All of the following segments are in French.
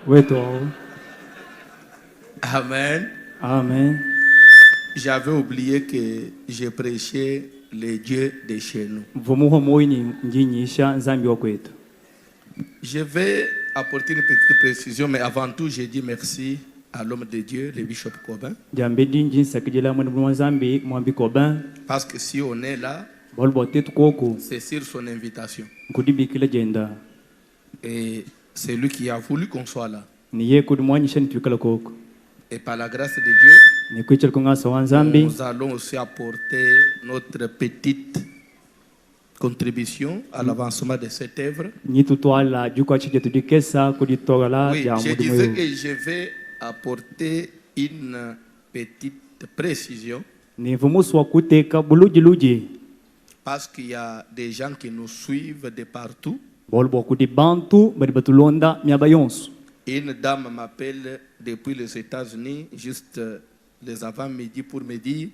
wetu hao. Amen. Amen. J'avais oublié que j'ai prêché les dieux de chez nous. Mvumuho moyi njinyisha nzambi wa kwetu. Je vais apporter une petite précision, mais avant tout, j'ai dit merci à l'homme de Dieu, le bishop Kobin. Jambe dinji sakijela mwana mwa nzambi mwambi Kobin. Parce que si on est là, c'est sur son invitation. Et c'est lui qui a voulu qu'on soit là. Et par la grâce de Dieu, nous allons aussi apporter notre petite contribution à l'avancement de cette œuvre. Oui, je disais que je vais apporter une petite précision. Parce qu'il y a des gens qui nous suivent de partout. Une dame m'appelle depuis les États-Unis, juste les avant-midi pour me dire.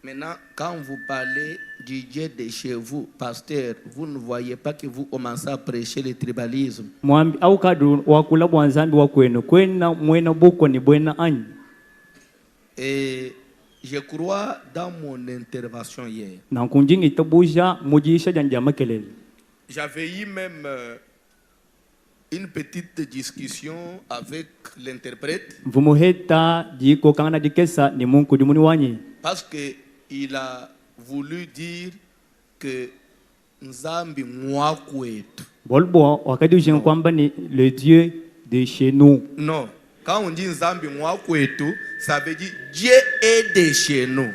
Maintenant, quand vous parlez du Dieu de chez vous, pasteur, vous ne voyez pas que vous commencez à prêcher le tribalisme. Et je crois dans mon intervention hier. J'avais eu même une petite discussion avec l'interprète. Parce qu'il a voulu dire que Nzambi Mwakwetu. Le Dieu de chez nous. Non. Quand on dit Nzambi Mwakwetu, ça veut dire Dieu est de chez nous.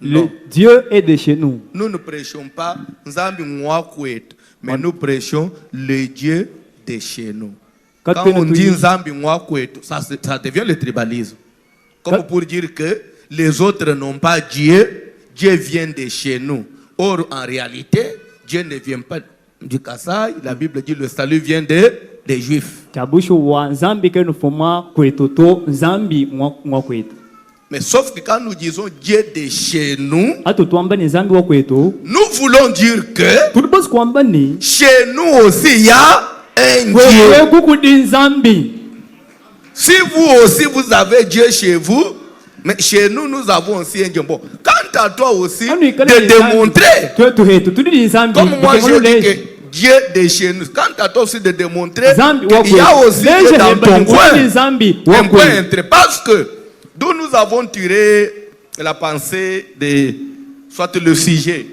Le Dieu est de chez nous. Nous ne prêchons pas Nzambi Mwakwetu, mais nous prêchons le Dieu de chez nous. Quand on dit Nzambi Mwakwetu, ça devient le tribalisme. Comme pour dire que les autres n'ont pas Dieu, Dieu vient de chez nous. Or, en réalité, Dieu ne vient pas du Kassai. La Bible dit le salut vient des Juifs. Mais sauf que quand nous disons Dieu de chez nous, nous voulons dire que chez nous aussi il y a un Dieu. Si vous aussi vous avez Dieu chez vous, mais chez nous, nous avons aussi un Dieu. Bon, quant à toi aussi, de démontrer, comme moi je dis que Dieu de chez nous, quant à toi aussi de démontrer qu'il y a aussi Dieu dans ton coin, un point entre. Parce que d'où nous avons tiré la pensée de soit le sujet.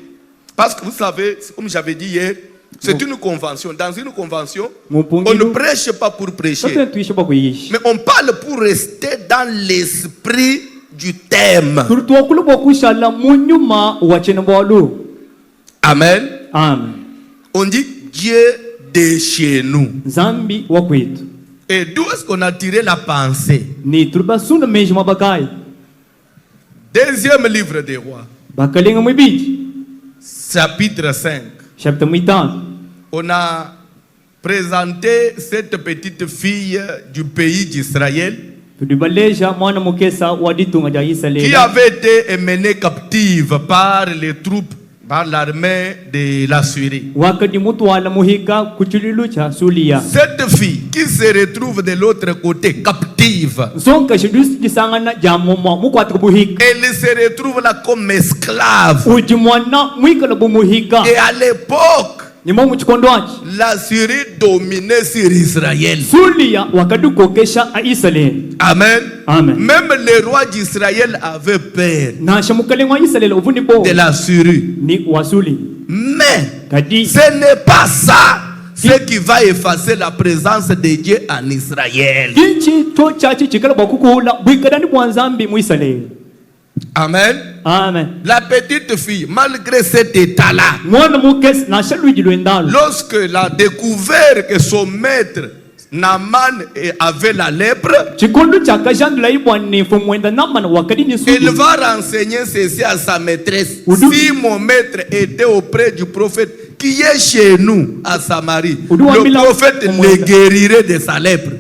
Parce que vous savez, comme j'avais dit hier, c'est une convention. Dans une convention, on ne prêche pas pour prêcher, mais on parle pour rester dans l'esprit du thème. Amen. Amen. On dit Dieu de chez nous. Et d'où est-ce qu'on a tiré la pensée? Deuxième livre des rois, chapitre 5. On a présenté cette petite fille du pays d'Israël qui avait été emmenée captive par les troupes, par l'armée de la Syrie. Cette fille qui se retrouve de l'autre côté, captive, elle se retrouve là comme esclave. Et à l'époque, la Syrie dominait sur Israël. Amen. Amen. Même les rois d'Israël avaient peur de la Syrie. Mais ce n'est pas ça ce qui va effacer la présence de Dieu en Israël. Amen. Amen. La petite fille, malgré cet état-là, lorsqu'elle a découvert que son maître Naaman avait la lèpre, elle va renseigner ceci à sa maîtresse. Si mon maître était auprès du prophète qui est chez nous à Samarie, le prophète le guérirait de sa lèpre.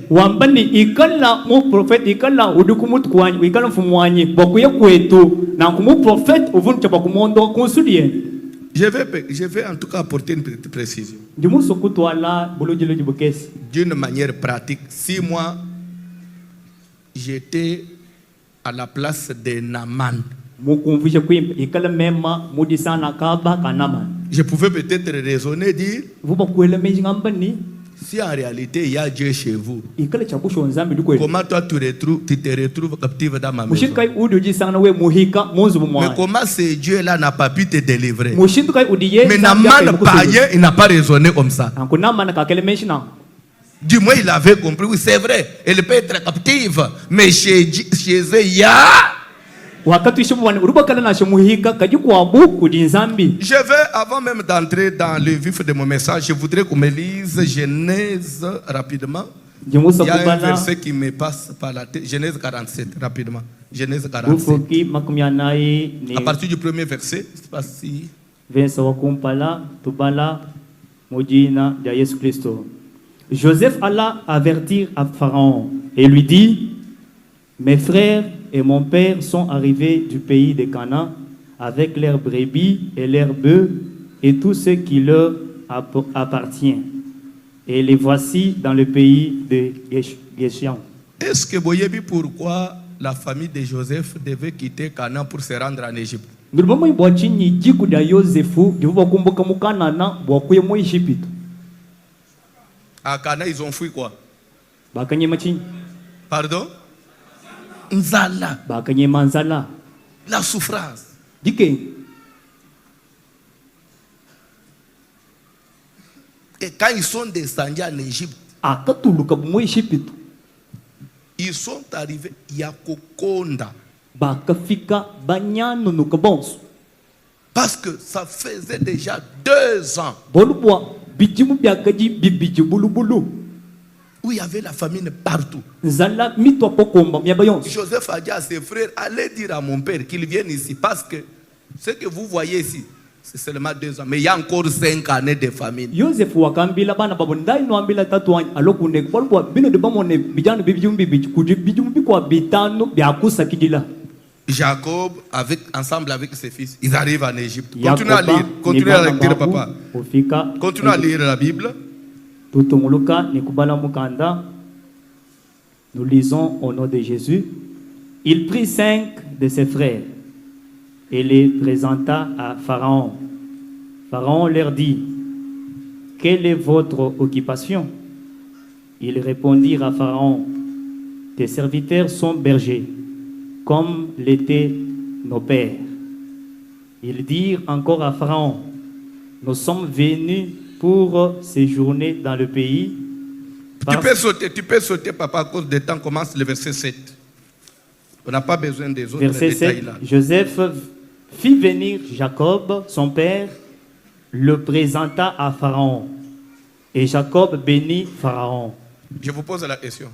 Je vais en tout cas apporter une petite précision. D'une manière pratique, si moi j'étais à la place de Naaman, je pouvais peut-être raisonner, dire, si en réalité il y a Dieu chez vous, comment toi tu te retrouves captive dans ma maison? Mais comment ce Dieu-là n'a pas pu te délivrer? Mais Naaman païen, il n'a pas raisonné comme ça. Du moins il avait compris, oui c'est vrai, elle peut être captive, mais chez eux il y a... Je vais, avant même d'entrer dans le vif de mon message, je voudrais qu'on me lise Genèse rapidement. Il y a un verset qui me passe par la tête. Genèse 47, rapidement. Genèse 47. À partir du premier verset, je ne sais pas si... Joseph alla avertir à Pharaon et lui dit: mes frères et mon père sont arrivés du pays de Canaan avec leurs brebis et leurs bœufs et tout ce qui leur appartient. Et les voici dans le pays de Gesham. Est-ce que vous voyez pourquoi la famille de Joseph devait quitter Canaan pour se rendre en Égypte? À Canaan, ils ont fui quoi? Pardon? Nzala. La souffrance. Et quand ils sont descendus en Égypte, ils sont arrivés à Kokonda. Parce que ça faisait déjà 2 ans où il y avait la famine partout. Joseph a dit à ses frères, allez dire à mon père qu'il vienne ici, parce que ce que vous voyez ici, c'est seulement 2 ans, mais il y a encore 5 années de famine. Jacob, ensemble avec ses fils, ils arrivent en Égypte. Continuez à lire, continuez à lire, papa. Continuez à lire la Bible. Nous lisons au nom de Jésus. Il prit 5 de ses frères et les présenta à Pharaon. Pharaon leur dit: quelle est votre occupation? Ils répondirent à Pharaon: tes serviteurs sont bergers, comme l'étaient nos pères. Ils dirent encore à Pharaon: nous sommes venus pour séjourner dans le pays. Tu peux sauter, papa, à cause du temps. Commence le verset 7. On n'a pas besoin des autres verset détails 7, là. Joseph fit venir Jacob, son père, le présenta à Pharaon. Et Jacob bénit Pharaon. Je vous pose la question.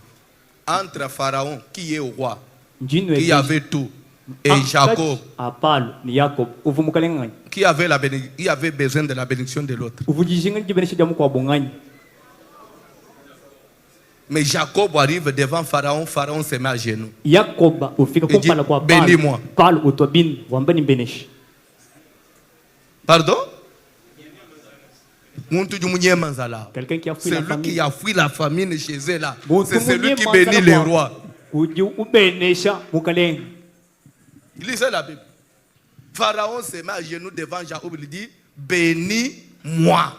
Entre Pharaon, qui est au roi, qui avait tout, et Jacob, qui avait besoin de la bénédiction de l'autre. Mais Jacob arrive devant Pharaon, Pharaon se met à genoux. Il dit: bénis-moi. Pardon? Celui qui a fui la famine chez eux là, c'est celui qui bénit les rois. Lisez la Bible. Pharaon se met à genoux devant Jacob, il dit: bénis-moi.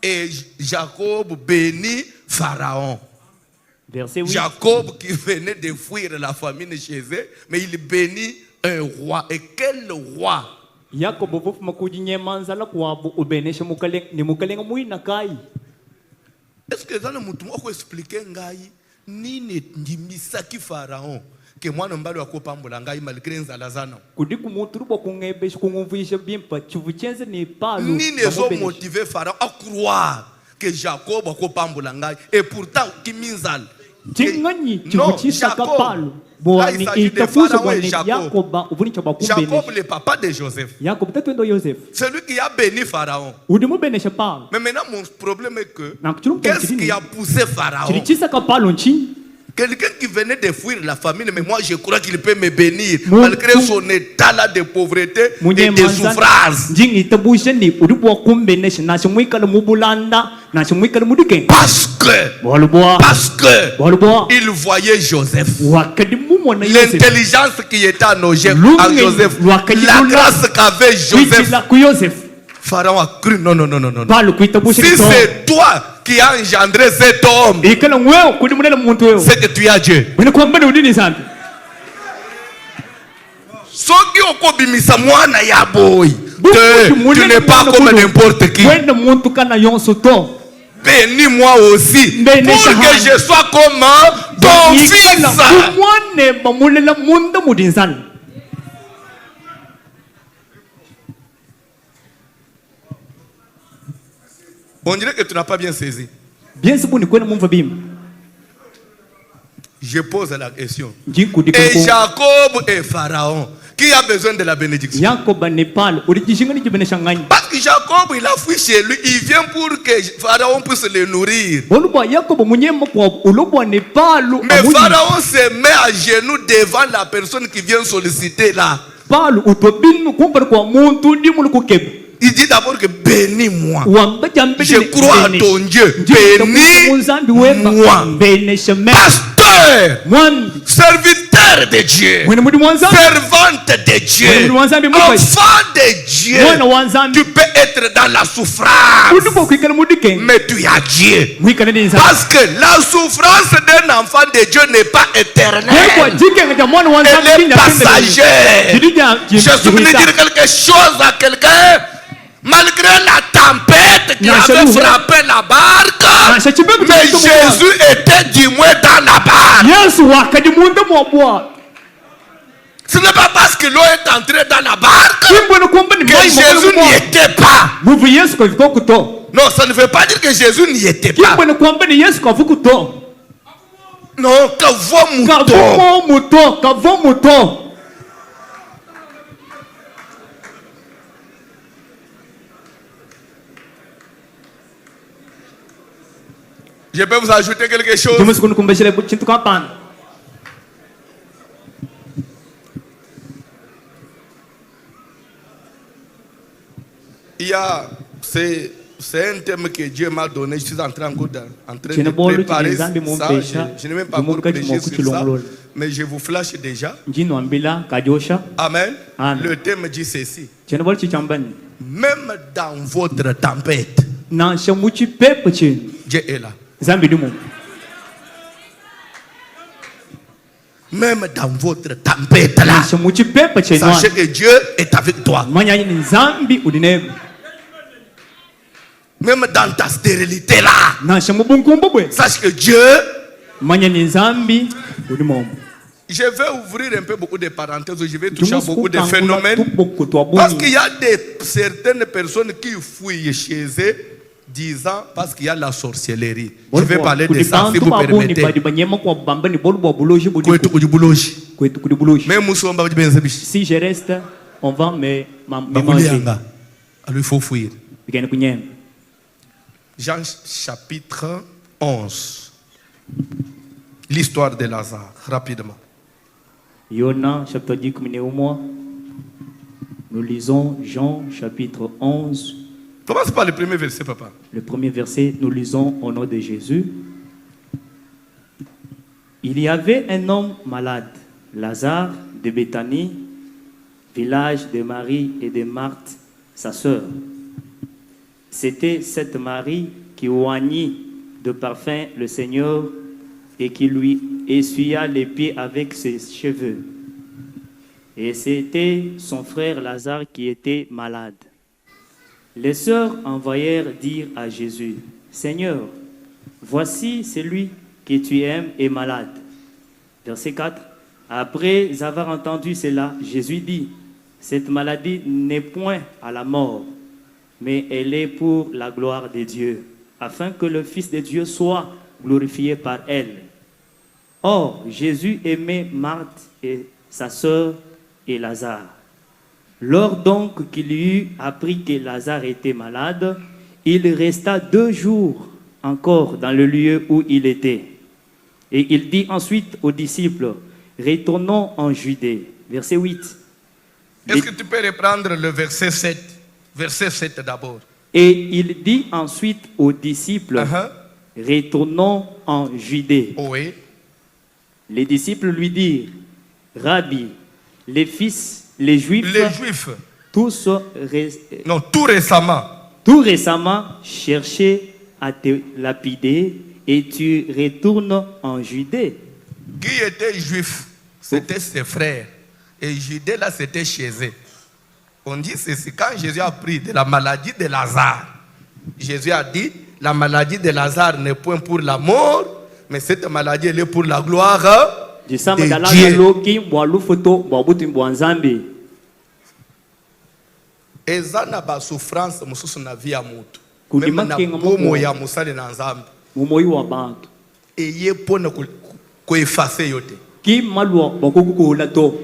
Et Jacob bénit Pharaon. Jacob qui venait de fuir la famine chez eux, mais il bénit un roi. Et quel roi? Est-ce que dans le monde, on peut expliquer nini ndimisaki Pharaon que moi non balo akopambola ngai malgré nzalazana? Nini zo motiver Pharaon à croire que Jacob akopambola ngai et pourtant qui minzal? Non, Jacob. Là, il s'agit de Pharaon et Jacob. Jacob, le papa de Joseph. Celui qui a béni Pharaon. Mais maintenant, mon problème est que qu'est-ce qui a poussé Pharaon Quelqu'un qui venait de fuir la famine, mais moi je crois qu'il peut me bénir malgré son état là de pauvreté et de souffrance. Parce que il voyait Joseph. L'intelligence qui était en Joseph, la grâce qu'avait Joseph. Pharaon a cru, non. Si c'est toi qui as engendré cet homme, c'est que tu as Dieu. Tu n'es pas comme n'importe qui. Bénis-moi aussi pour que je sois comme ton fils. On dirait que tu n'as pas bien saisi. Je pose la question. Et Jacob et Pharaon, qui a besoin de la bénédiction? Parce que Jacob, il a fui chez lui. Il vient pour que Pharaon puisse le nourrir. Mais Pharaon se met à genoux devant la personne qui vient solliciter là. Il dit d'abord que bénis-moi. Je crois à ton Dieu. Bénis-moi. Pasteur, serviteur de Dieu, servante de Dieu, enfant de Dieu. Tu peux être dans la souffrance, mais tu as Dieu. Parce que la souffrance d'un enfant de Dieu n'est pas éternelle. Elle est passagère. Je suis venu dire quelque chose à quelqu'un. Malgré la tempête qui avait frappé la barque, mais Jésus était du moins dans la barque. Ce n'est pas parce que l'eau est entrée dans la barque que Jésus n'y était pas. Non, ça ne veut pas dire que Jésus n'y était pas. Non, je peux vous ajouter quelque chose. Il y a, c'est un thème que Dieu m'a donné. Je suis en train de préparer ça. Je n'ai même pas encore prêché sur ça, mais je vous flash déjà. Amen. Le thème dit ceci. Même dans votre tempête, Dieu est là. Même dans votre tempête là, sachez que Dieu est avec toi. Même dans ta stérilité là, sache que Dieu. Je vais ouvrir un peu beaucoup de parenthèses. Je vais toucher à beaucoup de phénomènes. Parce qu'il y a certaines personnes qui fuient chez eux, disant parce qu'il y a la sorcellerie. Je vais parler de ça si vous permettez. Si je reste, on va me manger. Alors il faut fuir. Jean chapitre 11. L'histoire de Lazare, rapidement. Yona chapitre 10. Nous lisons Jean chapitre 11. Commence par le premier verset, papa. Le premier verset, nous lisons au nom de Jésus. Il y avait un homme malade, Lazare de Béthanie, village de Marie et de Marthe, sa sœur. C'était cette Marie qui oignit de parfum le Seigneur et qui lui essuya les pieds avec ses cheveux. Et c'était son frère Lazare qui était malade. Les sœurs envoyèrent dire à Jésus, « Seigneur, voici celui que tu aimes est malade. » Verset 4. Après avoir entendu cela, Jésus dit, « Cette maladie n'est point à la mort, mais elle est pour la gloire de Dieu, afin que le Fils de Dieu soit glorifié par elle. » Or, Jésus aimait Marthe et sa sœur et Lazare. Lors donc qu'il eut appris que Lazare était malade, il resta 2 jours encore dans le lieu où il était. Et il dit ensuite aux disciples, retournons en Judée. Verset 8. Est-ce que tu peux reprendre le verset 7? Verset 7 d'abord. Et il dit ensuite aux disciples, retournons en Judée. Oui. Les disciples lui dirent, Rabbi, les Juifs, tous tout récemment cherchaient à te lapider et tu retournes en Judée. Qui était juif? C'était ses frères. Et Judée, là, c'était chez eux. On dit ceci, quand Jésus a pris de la maladie de Lazare, Jésus a dit, la maladie de Lazare n'est point pour la mort, mais cette maladie, elle est pour la gloire de Dieu. Eza na ba souffrance mususu na vie ya mutu. Même na bomo ya musale na nzambe. Momoyi wa bantu. Eye pona ko effacer yote. Ki malwa bakoku la to.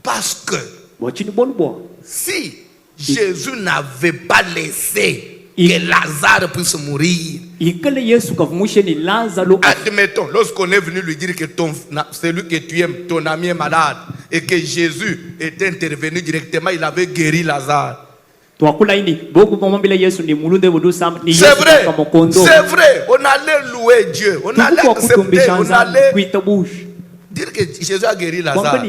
Parce que si Jésus n'avait pas laissé que Lazare puisse mourir, admettons, lorsqu'on est venu lui dire que celui que tu aimes, ton ami est malade, et que Jésus est intervenu directement, il avait guéri Lazare. C'est vrai, on allait louer Dieu, on allait accepter, on allait dire que Jésus a guéri Lazare.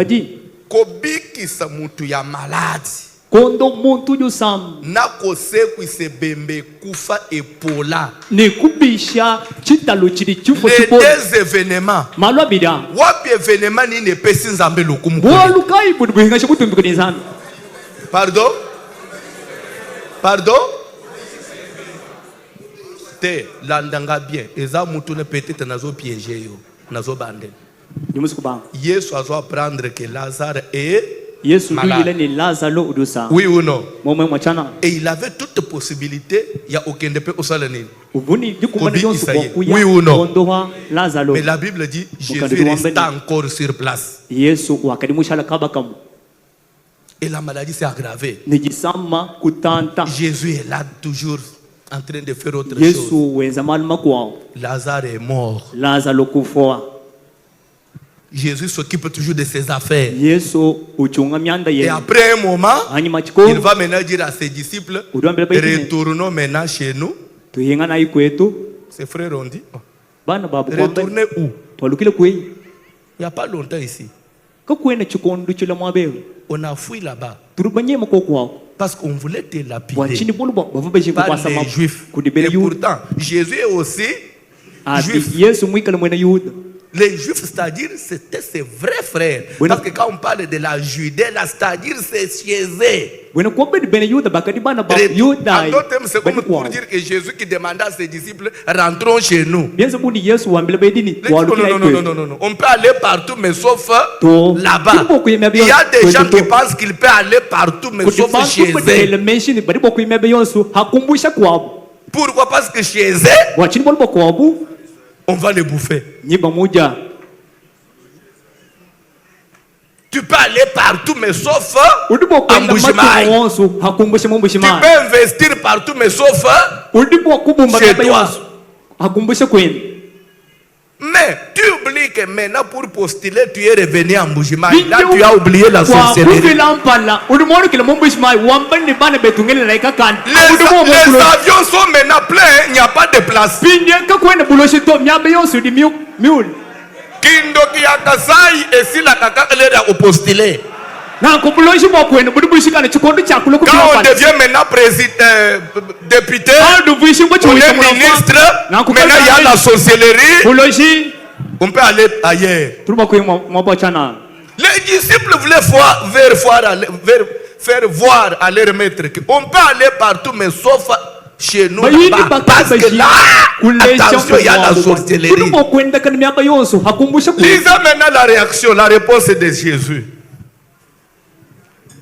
Mais kobikisa mutu ya malade kondo muntu yusam nakosekwi sebembe kufa epola nekubisha chitalo chiri chufo chipo les événements malwabida wapi événement ni ne pesi nzambe lokumu wolukai budubinga shakutumbuka nzambe pardon te landanga bien eza mutu ne peut-être nazo piéger yo nazo bande Yesu a doit prendre que Lazare est malade. Oui ou non? Et il avait toute possibilité. Il n'y a aucun dépôt au salaire. Oui ou non? Mais la Bible dit Jésus reste encore sur place. Et la maladie s'est aggravée. Jésus est là toujours en train de faire autre chose. Lazare est mort. Jésus s'occupe toujours de ses affaires. Et après un moment, il va maintenant dire à ses disciples, retournons maintenant chez nous. Ses frères ont dit, retournez où? Il n'y a pas longtemps ici. On a fui là-bas. Parce qu'on voulait te lapider. Pas les Juifs. Et pourtant, Jésus est aussi Juif. Les Juifs, c'est-à-dire, c'était ses vrais frères. Parce que quand on parle de la Judée, c'est-à-dire, c'est chez eux. En d'autres termes, c'est comme pour dire que Jésus qui demandait à ses disciples, rentrons chez nous. Non. On peut aller partout, mais sauf là-bas. Il y a des gens qui pensent qu'ils peuvent aller partout, mais sauf chez eux. Pourquoi? Parce que chez eux, on va les bouffer. Tu peux aller partout, mais sauf Mbujimaï. Tu peux investir partout, mais sauf chez toi. Mais tu oublies que maintenant, pour postuler, tu es revenu à Mbujimaï. Là, tu as oublié la sorcellerie. Les avions sont maintenant pleins, il n'y a pas de place. Kindoki ya Kasai et la kaka au postulé. Quand on devient maintenant président, député, on est ministre, maintenant il y a la sorcellerie, on peut aller ailleurs. Les disciples voulaient faire voir à leur maître qu'on peut aller partout, mais sauf chez nous là-bas. Parce que là, attention, il y a la sorcellerie. Lisez maintenant la réaction, la réponse de Jésus.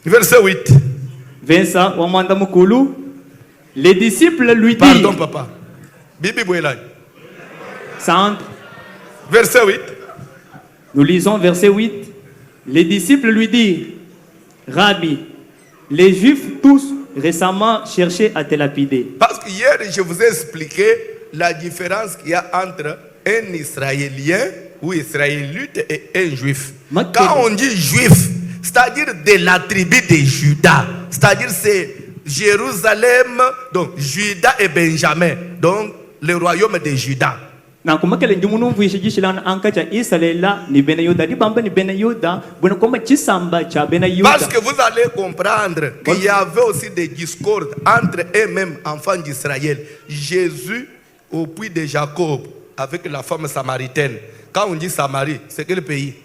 Verset 8. Les disciples lui disent. Pardon, papa. Bibi Bouelay. Verset 8. Nous lisons verset 8. Les disciples lui disent, Rabbi, les Juifs tous récemment cherchaient à te lapider. Parce que hier, je vous ai expliqué la différence qu'il y a entre un Israélien ou Israélite et un Juif. Quand on dit Juif, c'est-à-dire de la tribu de Juda, c'est-à-dire c'est Jérusalem, donc Juda et Benjamin, donc le royaume de Juda. Parce que vous allez comprendre qu'il y avait aussi des discordes entre eux-mêmes, enfants d'Israël. Jésus au puits de Jacob avec la femme samaritaine. Quand on dit Samarie, c'est quel pays?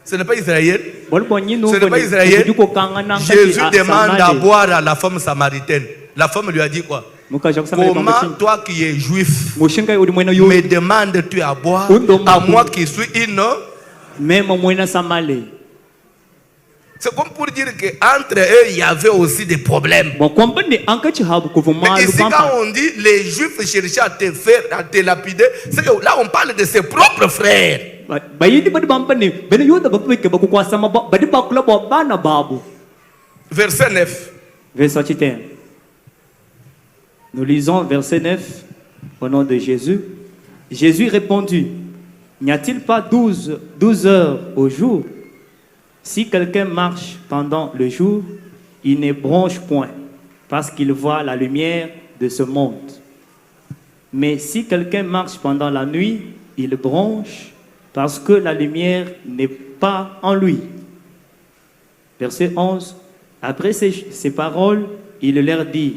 Ce n'est pas Israël. Ce n'est pas Israël. Jésus demande à boire à la femme samaritaine. La femme lui a dit quoi? Comment toi qui es juif me demandes-tu à boire à moi qui suis une? C'est comme pour dire qu'entre eux il y avait aussi des problèmes. Mais ici quand on dit les juifs cherchaient à te faire, à te lapider, c'est que là on parle de ses propres frères. Verset 9. Nous lisons verset 9 au nom de Jésus. Jésus répondit, n'y a-t-il pas 12 heures au jour? Si quelqu'un marche pendant le jour, il ne bronche point, parce qu'il voit la lumière de ce monde. Mais si quelqu'un marche pendant la nuit, il bronche, parce que la lumière n'est pas en lui. Verset 11. Après ces paroles, il leur dit,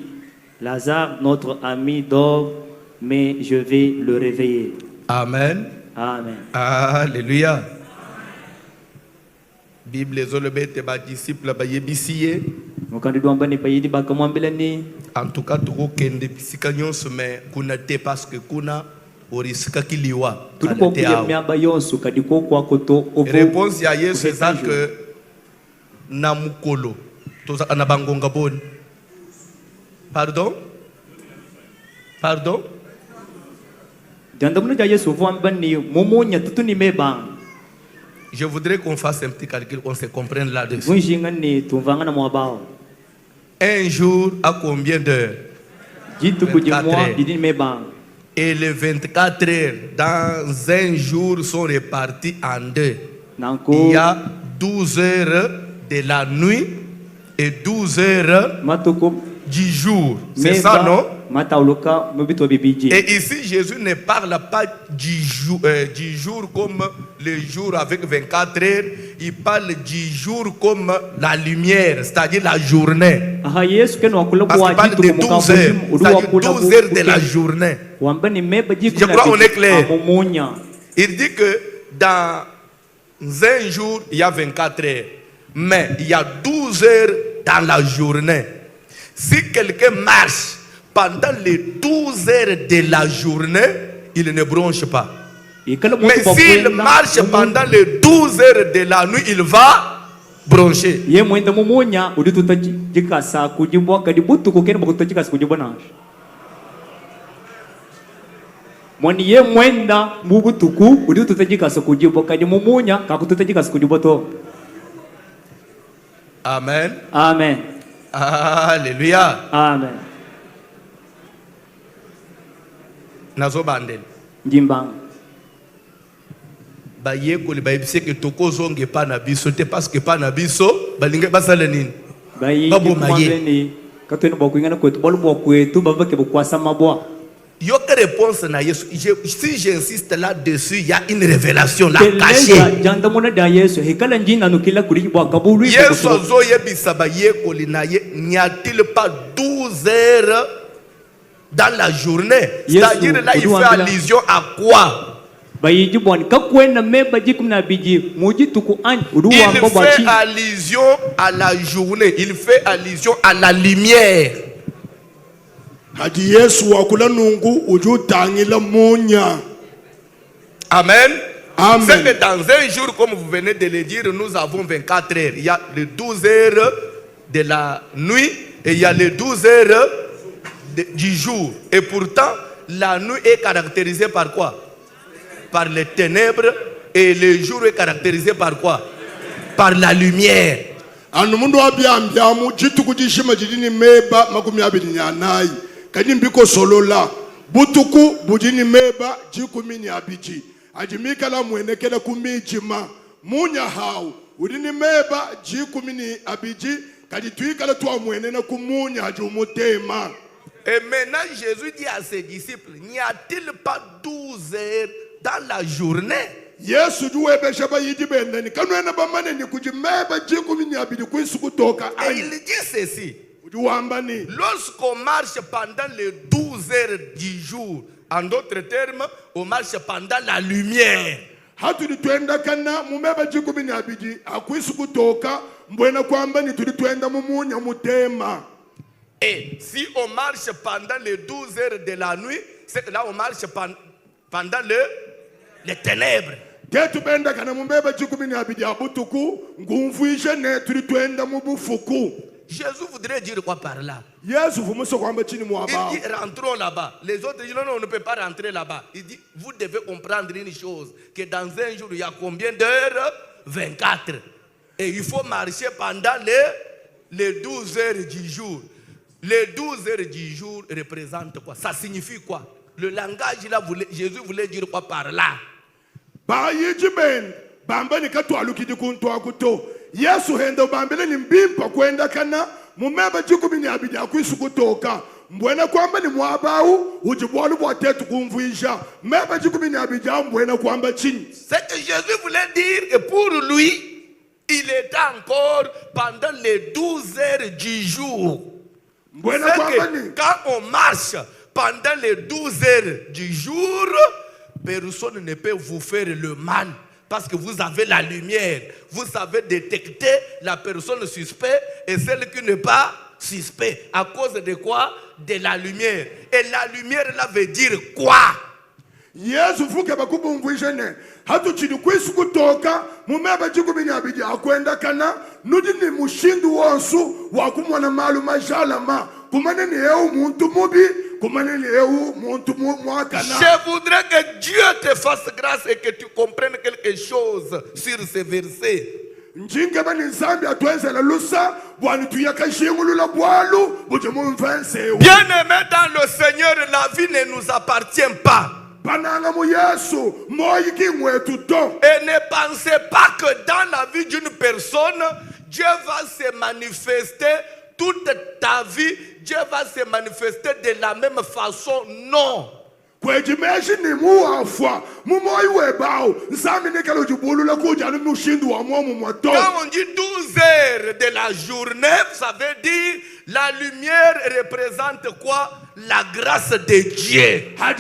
Lazare, notre ami, dort, mais je vais le réveiller. Amen. Amen. Alléluia. Bible zolobete ba disciple ba yebisiye. En tout cas, tu kende bisika nyonso mais kuna te parce que kuna orisika kiliwa. Réponse ya Yesu c'est que na mukolo toza na bangonga boni. Pardon? Pardon? Je voudrais qu'on fasse un petit calcul, qu'on se comprenne là-dessus. Un jour à combien d'heures? 24 heures. Et les 24 heures dans un jour sont réparties en deux. Il y a 12 heures de la nuit et 12 heures du jour. C'est ça, non? Et ici, Jésus ne parle pas du jour comme le jour avec 24 heures. Il parle du jour comme la lumière, c'est-à-dire la journée. Parce qu'il parle de 12 heures, c'est-à-dire 12 heures de la journée. Je crois qu'on est clair. Il dit que dans un jour, il y a 24 heures. Mais il y a 12 heures dans la journée. Si quelqu'un marche pendant les 12 heures de la journée, il ne bronche pas. Mais s'il marche pendant les 12 heures de la nuit, il va broncher. Amen. Amen. Alléluia. Amen. Nazo bandel. Jimbang. Baye ko le baye que toko zonge pa na biso te parce que pa na biso balinge basala nini. Baye ko mwazeni katwena bokwingana kwetu bolu bokwetu babake bokwasa mabwa. Yo que réponse na Yesu. Si j'insiste là-dessus, il y a une révélation là cachée. Yesu zo yebisa baye ko linaye, n'y a-t-il pas 12 heures dans la journée? C'est-à-dire là il fait allusion à quoi? Il fait allusion à la journée, il fait allusion à la lumière. Amen. Amen. C'est que dans un jour, comme vous venez de le dire, nous avons 24 heures. Il y a les 12 heures de la nuit et il y a les 12 heures du jour. Et pourtant, la nuit est caractérisée par quoi? Par les ténèbres. Et le jour est caractérisé par quoi? Par la lumière. butuku bujini meba jikumini abiji ajimika la mwenekele kumijima munya hau udini meba jikumini abiji kadituika la tuwa mwenene kumunya ajumutema. Et maintenant Jésus dit à ses disciples, n'y a-t-il pas 12 heures dans la journée? Yesu juwebe shaba yijibende ni kanwena bamane ni kujimeba jikumini abiji kuisukutoka. Et il dit ceci. Lorsqu'on marche pendant les 12 heures du jour, en d'autres termes, on marche pendant la lumière. Et si on marche pendant les 12 heures de la nuit, c'est que là on marche pendant les ténèbres. Jésus voudrait dire quoi par là? Il dit rentrons là-bas. Les autres disent non, on ne peut pas rentrer là-bas. Il dit vous devez comprendre une chose, que dans un jour il y a combien d'heures? 24. Et il faut marcher pendant les 12 heures du jour. Les 12 heures du jour représentent quoi? Ça signifie quoi? Le langage là, Jésus voulait dire quoi par là? Yesu henda bambele ni mbimpa kwenda kana mumeba jikumini abidi akwisukutoka mbwena kwamba ni mwabau ujibwalu bwatetu kumvuisha meba jikumini abidi mbwena kwamba chini. C'est que Jésus voulait dire que pour lui il était encore pendant les 12 heures du jour. Mbwena kwamba ni quand on marche pendant les 12 heures du jour, personne ne peut vous faire le mal. Parce que vous avez la lumière. Vous savez détecter la personne suspecte et celle qui n'est pas suspecte. À cause de quoi? De la lumière. Et la lumière là veut dire quoi? Yesu fuke bakubumvishene hatu chini kutoka mumeba jikubini abidi akwenda kana nudini mushindu wonsu wakumwana malu majalama kumane ni eu muntu mubi kumane ni eu muntu mwakana. Je voudrais que Dieu te fasse grâce et que tu comprennes quelque chose sur ces versets. Bien-aimé dans le Seigneur, la vie ne nous appartient pas. Et ne pensez pas que dans la vie d'une personne, Dieu va se manifester toute ta vie, Dieu va se manifester de la même façon. Non. Quand on dit 12 heures de la journée, ça veut dire la lumière représente quoi? La grâce de Dieu. Il y a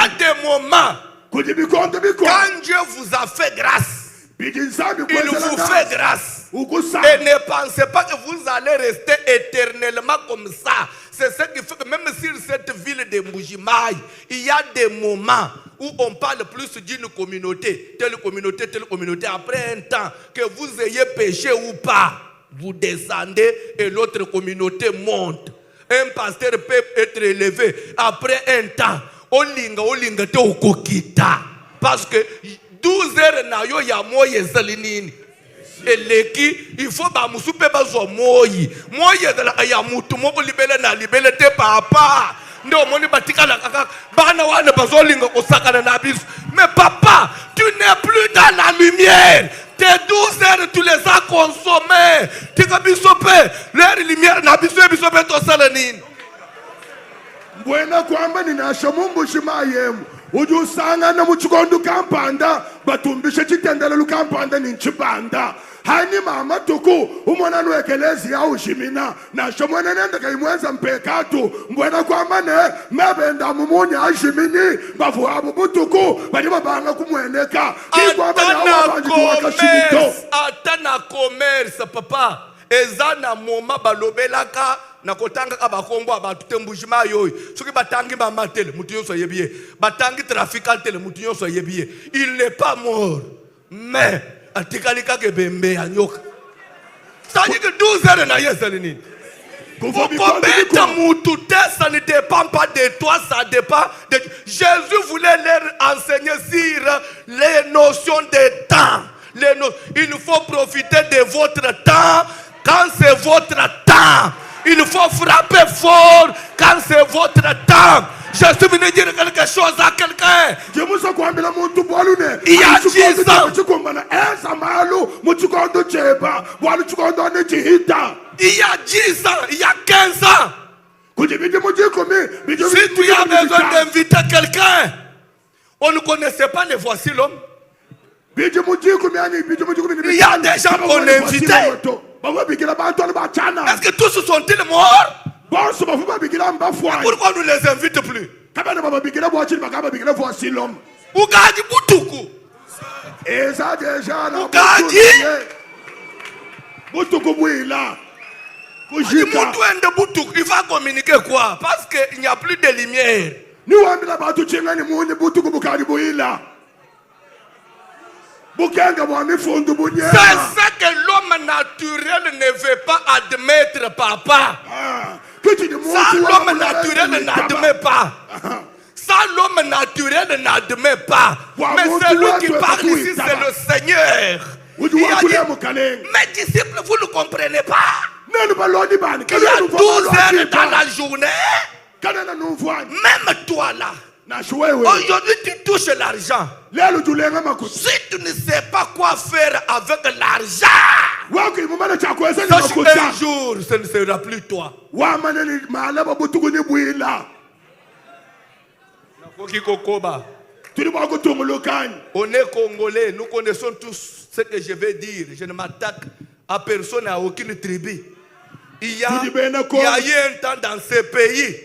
des moments quand Dieu vous a fait grâce, il vous fait grâce. Et ne pensez pas que vous allez rester éternellement comme ça. C'est ce qui fait que même sur cette ville de Mbujimaï, il y a des moments où on parle plus d'une communauté, telle communauté. Après un temps, que vous ayez péché ou pas, vous descendez et l'autre communauté monte. Un pasteur peut être élevé après un temps. Olinga te okokita. Parce que 12 heures na yo ya moye zalinini. Eleki, il faut ba musupe bazo moyi. Moye ya mutu moko libele na libele te papa. Ndo moni batika la kaka. Bana wane bazo linga osakana na bisu. Mais papa, tu n'es plus dans la lumière. Tes 12 heures, tu les as consommées. Tika bisope, leur lumière na bisope to salanini. Mbwena kwamba ninashamumbu shimayemu ujusanga na muchikondo kampanda batumbishe chitendele lukampanda ninchipanda hani mama tuku umwana nwekelezi ya ushimina na shomwana nenda kaimwenza mpekatu mbwena kwamba ne mebenda mumunya ashimini bafu abu butuku badi babanga kumweneka atana commerce papa ezana moma balobelaka na kotanga ka bakombo abatu mbujima yoy soki batangi ba matele mutu nyonso yebiye batangi trafical tele mutu nyonso yebiye il n'est pas mort mais atikalika ke bembe anyoka c'est-à-dire que 12 heures na yeselini combien mutu ça ne dépend pas de toi, ça dépend de Jésus voulait leur enseigner sur les notions de temps. Il faut profiter de votre temps Quand c'est votre temps, il faut frapper fort. Quand c'est votre temps. Je suis venu dire quelque chose à quelqu'un. Il y a 10 ans. Il y a 10 ans. Il y a 15 ans. Si tu as besoin d'inviter quelqu'un, on ne connaissait pas les voici l'homme. Il y a des gens qu'on a invités. Est-ce que tous sont-ils morts? Pourquoi on ne les invite plus? Ougadi Boutoukou. Ougadi Boutoukou. Il va communiquer quoi? Parce qu'il n'y a plus de lumière. C'est ça que l'homme naturel ne veut pas admettre, papa. Ça, l'homme naturel n'admet pas. Ça, l'homme naturel n'admet pas. Mais celui qui parle ici, c'est le Seigneur. Il a dit, mes disciples, vous ne comprenez pas. Il y a 12 heures dans la journée. Même toi là. Aujourd'hui, tu touches l'argent. Si tu ne sais pas quoi faire avec l'argent, sache qu'un jour, ce ne sera plus toi. On est Congolais, nous connaissons tous ce que je vais dire. Je ne m'attaque à personne, à aucune tribu. Il y a eu un temps dans ce pays,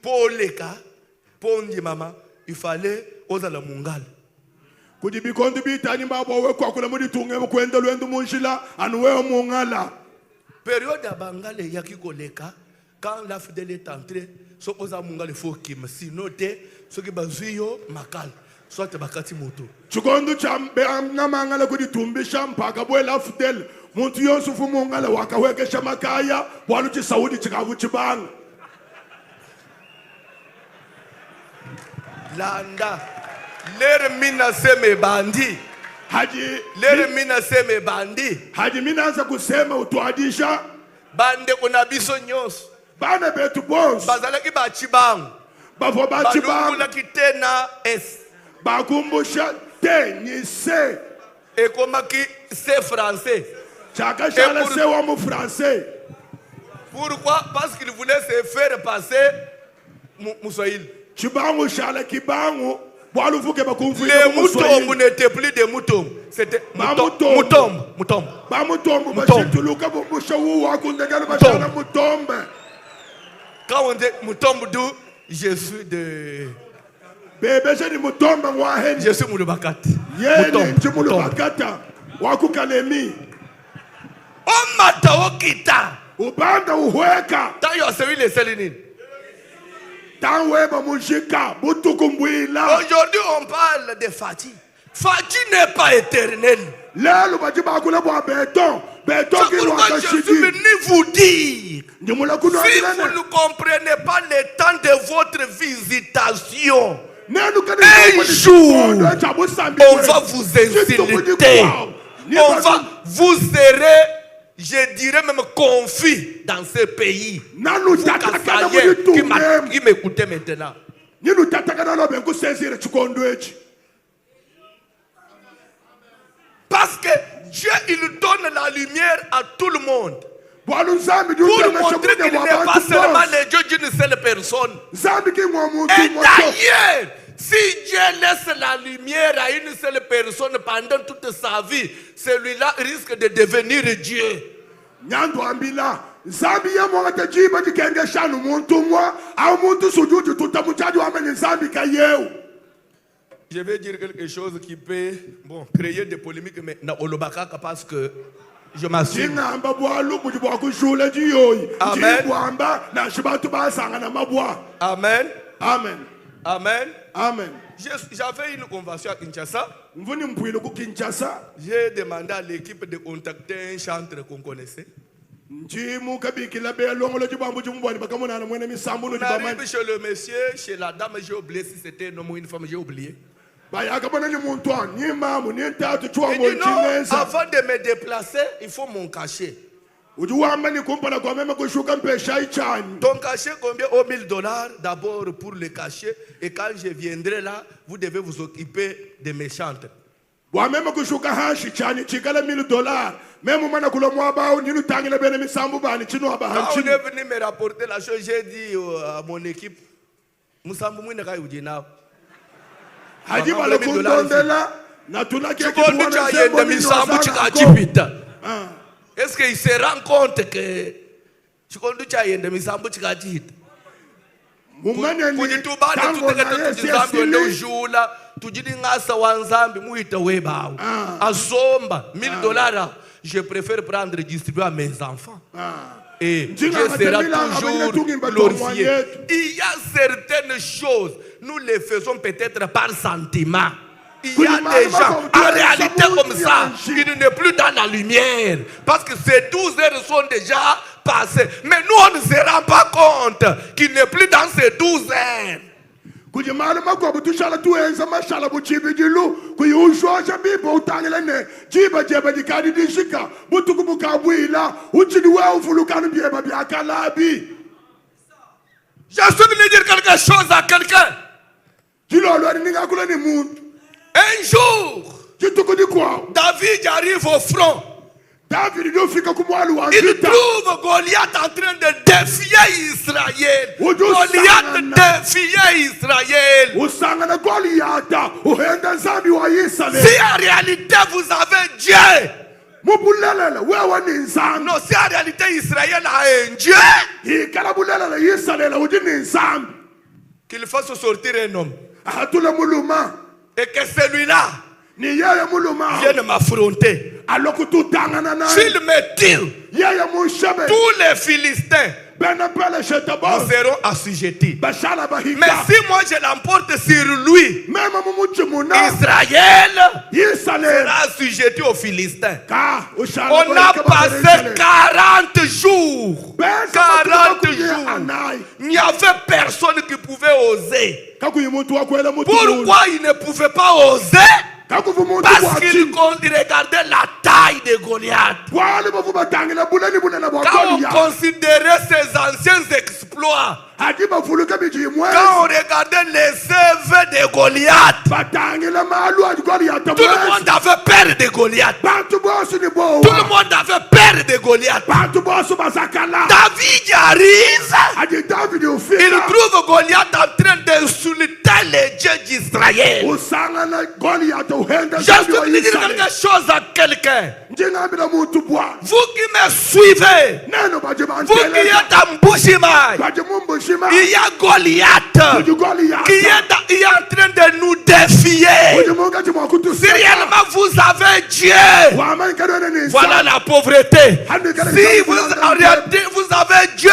pour les cas, pour dire maman, il fallait oser la mungala. Période à Bangale, il y a qui koleka. Quand la fidèle est entrée, so oza mungala il faut qu'il me sinon ce qui bazuyo makal. Soit bakati moto. Chukondo chambe amnamangala kuditumbisha mpaka bwe la fidèle. Muntu yonsu fu mungala wakaweke shamakaya bwalu chi Saudi chikavu chibanga. Landa lere mina seme bandi haji lere mina seme bandi haji minaanza kusema utwadisha bande kuna biso nyos bana betu bons bazalaki bachibangu bavo bachibangu la kitena es bakumbusha te se ekomaki c'est français chaka chala se wa mu français. Pourquoi? Parce qu'il voulait se faire passer Moussaïl. Les moutons n'étaient plus des moutons. C'était mouton. Quand on dit mouton, je suis de... Je suis Mouloubakat. On m'a taokita. Tayo c'est les Célinines. Aujourd'hui, on parle de Fati. Fati n'est pas éternel. C'est pourquoi je suis venu vous dire, si vous ne comprenez pas le temps de votre visitation, un jour, on va vous insulter. Vous serez, je dirais même, confus dans ce pays. Qui m'écoutez maintenant. Parce que Dieu, il donne la lumière à tout le monde. Pour montrer qu'il n'est pas seulement le Dieu d'une seule personne. Et d'ailleurs, si Dieu laisse la lumière à une seule personne pendant toute sa vie, celui-là risque de devenir Dieu. Je vais dire quelque chose qui peut créer des polémiques, mais parce que je m'assume. Amen. Amen. Amen. Amen. J'avais une convention à Kinshasa. J'ai demandé à l'équipe de contacter un chanteur qu'on connaissait. On arrive chez le monsieur, chez la dame, j'ai oublié si c'était un homme ou une femme, j'ai oublié. Il dit non, avant de me déplacer, il faut mon cachet. Ton cachet combien? Au $1000 d'abord pour le cachet. Et quand je viendrai là, vous devez vous occuper des méchantes. Quand on est venu me rapporter la chose, j'ai dit à mon équipe, est-ce qu'il se rend compte que je préfère prendre et distribuer à mes enfants. Et Dieu sera toujours glorifié. Il y a certaines choses, nous les faisons peut-être par sentiment. Il y a des gens, en réalité comme ça, qui n'est plus dans la lumière. Parce que ces 12 heures sont déjà passées. Mais nous, on ne se rend pas compte qu'il n'est plus dans ces 12 heures. Je suis venu dire quelque chose à quelqu'un. Un jour, David arrive au front. Il trouve Goliath en train de défier Israël. Goliath défiait Israël. Si en réalité vous avez Dieu, non, si en réalité Israël a un Dieu, qu'il fasse sortir un homme. Et que celui-là vienne m'affronter. S'il me tire, tous les Philistins seront assujettis. Mais si moi je l'emporte sur lui, Israël sera assujetti aux Philistins. On a passé 40 jours. 40 jours. Il n'y avait personne qui pouvait oser. Pourquoi il ne pouvait pas oser? Parce qu'il regardait la taille de Goliath. Quand on considérait ses anciens exploits, quand on regardait les CV de Goliath, tout le monde avait peur de Goliath. Tout le monde avait peur de Goliath. David arrive. Il trouve Goliath en train d'insulter les dieux d'Israël. Je suis venu dire quelque chose à quelqu'un. Vous qui me suivez, vous qui êtes en Bushima, il y a Goliath qui est en train de nous défier. Si réellement vous avez Dieu, voilà la pauvreté. Si vous avez Dieu,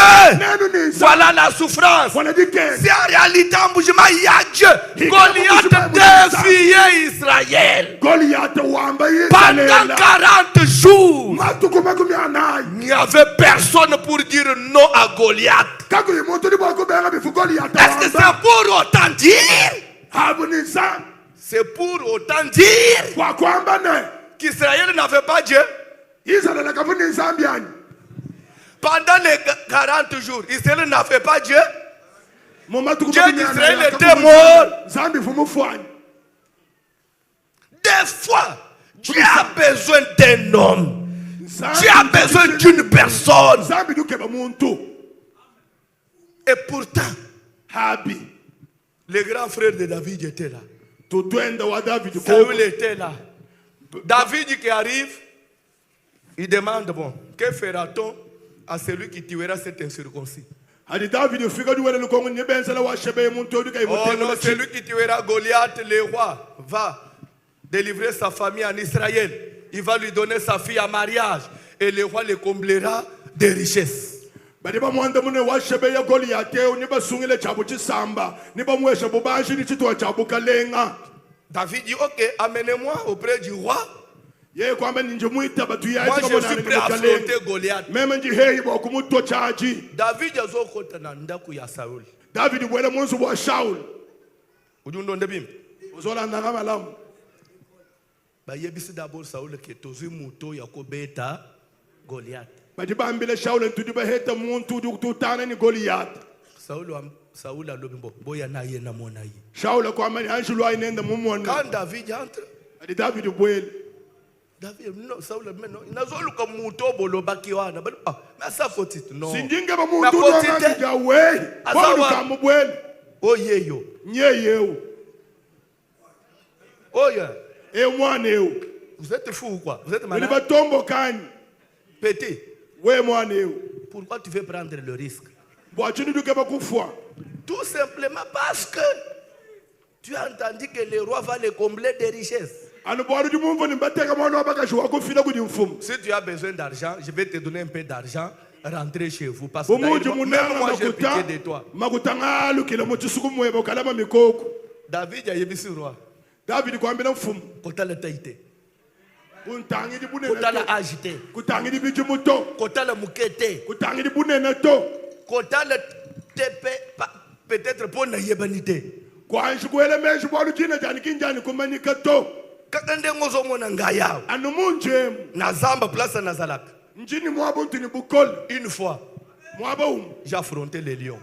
voilà la souffrance. Si en réalité en Bushima il y a Dieu, Goliath défiait Israël. Pendant 40 jours, il n'y avait personne pour dire non à Goliath. Est-ce que c'est pour autant dire? C'est pour autant dire qu'Israël n'avait pas Dieu? Pendant les 40 jours, Israël n'avait pas Dieu? Dieu d'Israël était mort. Des fois, Dieu a besoin d'un homme. Dieu a besoin d'une personne. Et pourtant, le grand frère de David était là. Saül était là. David qui arrive, il demande, bon, que fera-t-on à celui qui tuera cet incirconcis? Oh non, celui qui tuera Goliath, le roi, va délivrer sa famille en Israël. Il va lui donner sa fille en mariage. Et le roi le comblera de richesses. David dit, ok, amenez-moi auprès du roi. Moi je suis prêt à affronter Goliath. David a zokota na ndaku ya Saul. David wele munzu wa Saul. Ujundo ndebim. Uzolanda kama lamu. Ba yebisi d'abord Saul ke tozi muto ya kobeta Goliath. Saul a lobimbo. Boya na ye na mona ye. Quand David entre. David, non, Saul, non. Il n'a jamais comme mouton bolo bakiwana. Mais ça faut it, non. Oh yeyo. Oh yeah. Vous êtes fou ou quoi? Vous êtes malade? Petit. Pourquoi tu veux prendre le risque? Tout simplement parce que tu as entendu que le roi va les combler de richesses. Si tu as besoin d'argent, je vais te donner un peu d'argent. Rentrer chez vous. Parce que même moi j'ai pitié de toi. David a yébisi roi. Kota la taïté. Kota la agité. Kota la moukete. Kota la tepe. Peut-être pour na yebanité. Kakande ngozo mona ngaya. Nazamba place nazalak. Une fois, j'ai affronté les lions.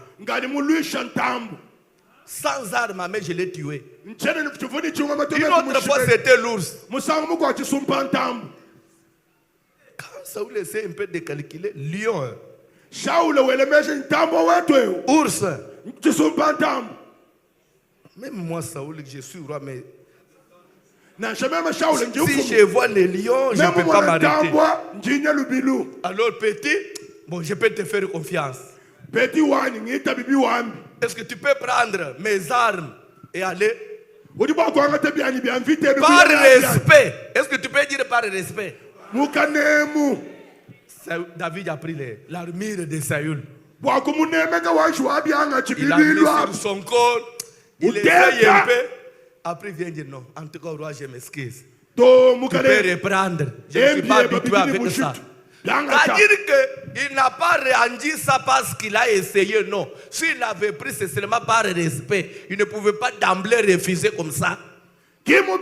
Sans armes, mais je l'ai tué. Une autre fois, c'était l'ours. Quand Saoul essaie un peu de calculer, lion, ours. Même moi, Saoul, je suis roi, mais si je vois les lions, je ne peux pas m'arrêter. Alors petit, bon, je peux te faire confiance. Est-ce que tu peux prendre mes armes et aller? Par respect. Est-ce que tu peux dire par respect? David a pris l'armure de Saül. Il a mis sur son corps. Il essaye un peu. Après, il vient dire non. En tout cas, roi, je m'excuse. Tu peux reprendre. Je ne suis pas habitué avec ça. C'est-à-dire qu'il n'a pas rendu ça parce qu'il a essayé, non. S'il avait pris, c'est seulement par respect. Il ne pouvait pas d'emblée refuser comme ça. En soi,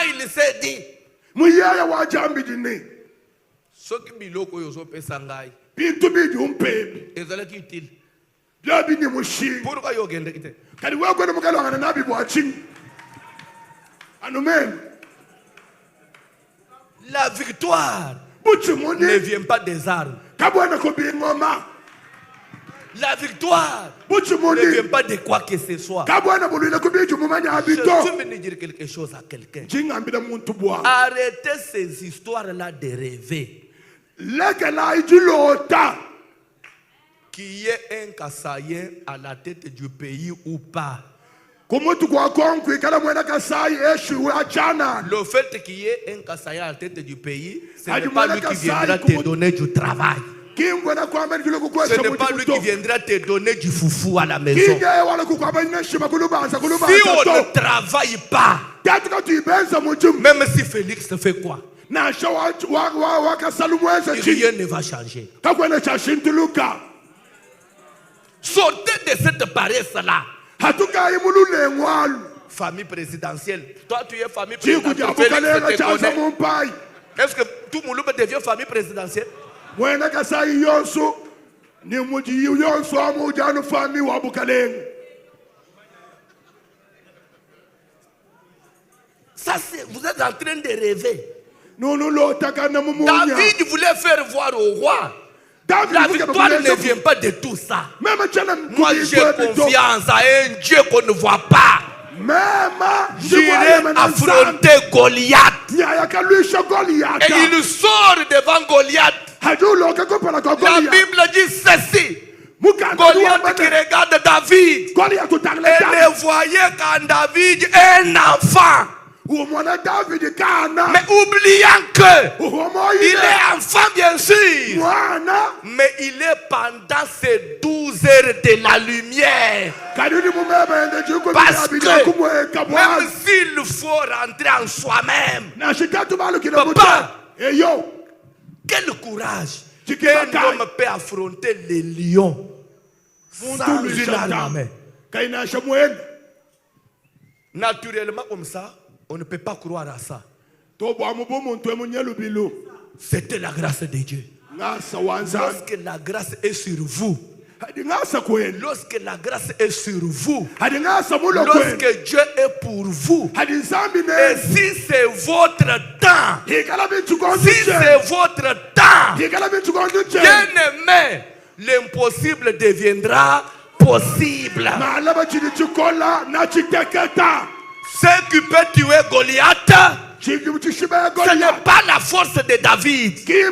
il s'est dit. Ce qui biloko yozo pesangai. Bintu bidi umpebi. Ezalaki utile. Bya bini mushi. Pourquoi yo gende kite? Kali wa kwenda mukalo ngana nabi bwachini. Amen. La victoire ne vient pas des armes. Kabwana ko bingoma. La victoire ne vient pas de quoi que ce soit. Je veux dire quelque chose à quelqu'un. Arrêtez ces histoires-là de rêver. Qu'il y ait un Kassaïen à la tête du pays ou pas. Le fait qu'il y ait un Kassaïen à la tête du pays, ce n'est pas lui qui viendra te donner du travail. Ce n'est pas lui qui viendra te donner du foufou à la maison. Si on ne travaille pas, même si Félix fait quoi, rien ne va changer. Sortez de cette paresse-là. Famille présidentielle. Toi, tu es famille présidentielle. Félix te connaît. Est-ce que tout le monde devient famille présidentielle? Ça, vous êtes en train de rêver. David voulait faire voir au roi. La victoire ne vient pas de tout ça. Moi, j'ai confiance à un Dieu qu'on ne voit pas. J'irai affronter Goliath. Et il sort devant Goliath. La Bible dit ceci. Goliath qui regarde David et ne voyait qu'en David un enfant. Mais oubliant que il est enfant bien sûr, mais il est pendant ces 12 heures de la lumière. Parce que même s'il faut rentrer en soi-même, papa, quel courage qu'un homme peut affronter les lions sans une arme à main. Naturellement comme ça, on ne peut pas croire à ça. C'était la grâce de Dieu. Lorsque la grâce est sur vous, lorsque la grâce est sur vous, lorsque Dieu est pour vous, et si c'est votre temps, si c'est votre temps, bien aimé, l'impossible deviendra possible. Ce qui peut tuer Goliath, ce n'est pas la force de David. Et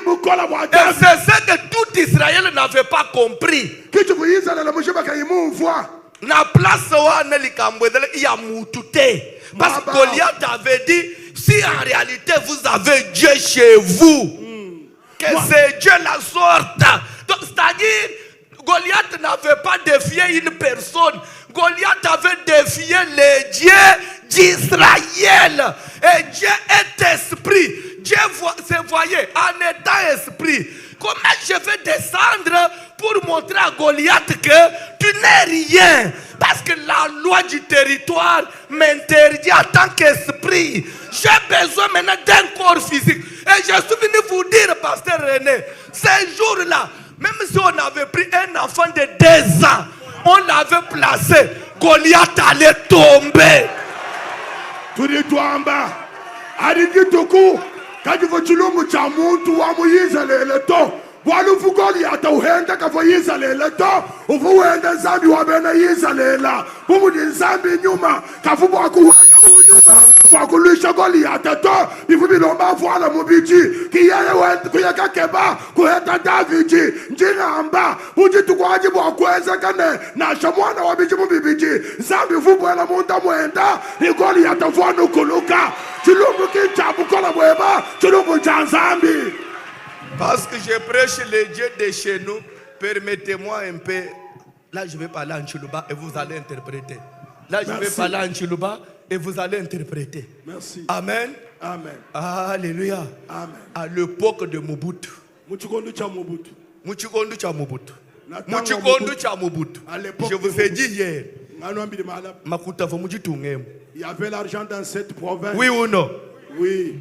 c'est ce que tout Israël n'avait pas compris. La place où il y a Moutouté. Parce que Goliath avait dit, si en réalité vous avez Dieu chez vous, que c'est Dieu la sorte. C'est-à-dire, Goliath n'avait pas défié une personne. Goliath avait défié les dieux d'Israël. Et Dieu est esprit. Dieu se voyait en étant esprit. Comment je vais descendre pour montrer à Goliath que tu n'es rien? Parce que la loi du territoire m'interdit en tant qu'esprit. J'ai besoin maintenant d'un corps physique. Et je suis venu vous dire, pasteur René, ces jours-là, même si on avait pris un enfant de 2 ans, on l'avait placé, Goliath allait tomber. Tout dit toi en bas. Adigituku, quand tu veux tu l'homme chamuntu wa muizale le to. Walu fugoli ata uhenda kava yizale le to. Ufu wenda zambi wa bena yizale la. Bumu di zambi nyuma. Kafu waku nyuma. Waku luisha goli ata to. Ifu bilomba fuala mubiji. Kiyaye wenda kuyaka keba. Kuheta daviji. Njina amba. Uji tukwaji wakweza kane. Na shamwana wabiji mubibiji. Zambi fubu wela munda mwenda. Igoli ata fuanu kuluka. Chulumu kichabu kola mweba. Chulumu chanzambi. Parce que je prêche les dieux de chez nous, permettez-moi un peu. Là, je vais parler en Chiluba et vous allez interpréter. Là, je vais parler en Chiluba et vous allez interpréter. Merci. Amen. Amen. Alléluia. Amen. À l'époque de Mobutu. Muchikondu cha Mobutu. Muchikondu cha Mobutu. Muchikondu cha Mobutu. Je vous ai dit hier. Il y avait l'argent dans cette province. Oui ou non? Oui.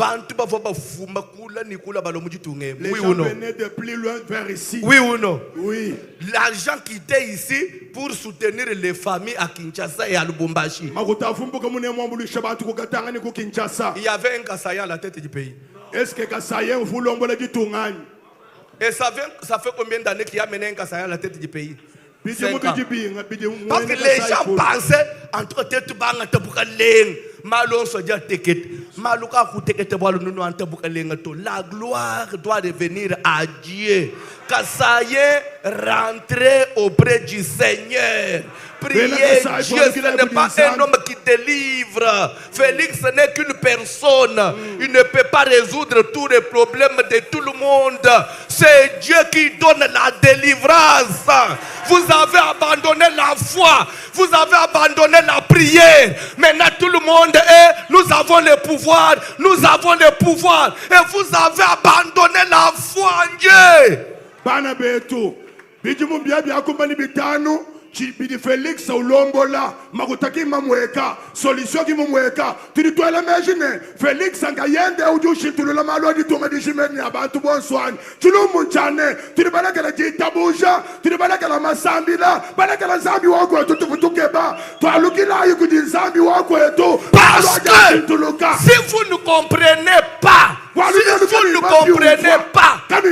Les gens venaient de plus loin vers ici. Oui ou non? Oui. L'argent quittait ici pour soutenir les familles à Kinshasa et à Lubumbashi. Il y avait un Kassaïen à la tête du pays. Est-ce que Kassaïen vous l'ombre du Tungany? Et ça fait combien d'années qu'il y a mené un Kassaïen à la tête du pays? 5 ans. Parce que les gens pensaient entre tête bang malon so dia teket maluka ku teket bolu nunu anta bukalenga to. La gloire doit revenir à Dieu. Kassaïen rentrer auprès du Seigneur. Priez Dieu, ce n'est pas un homme qui délivre. Félix n'est qu'une personne. Il ne peut pas résoudre tous les problèmes de tout le monde. C'est Dieu qui donne la délivrance. Vous avez abandonné la foi. Vous avez abandonné la prière. Maintenant tout le monde est, nous avons le pouvoir. Nous avons le pouvoir. Et vous avez abandonné la foi en Dieu. Banabeto. Bidimu biabia kumbani bitano. Bidi Félix ulombola makutaki mamweka solution ki mamweka tuli twele imagine Félix angayende ujushi tulula malo di tunga di shimeni abantu bonswani tulumu chane tuli balakala jitabuja tuli balakala masambila balakala zambi wako tutukeba twalukila yukudi zambi wako eto parce que si vous ne comprenez pas, si vous ne comprenez pas, même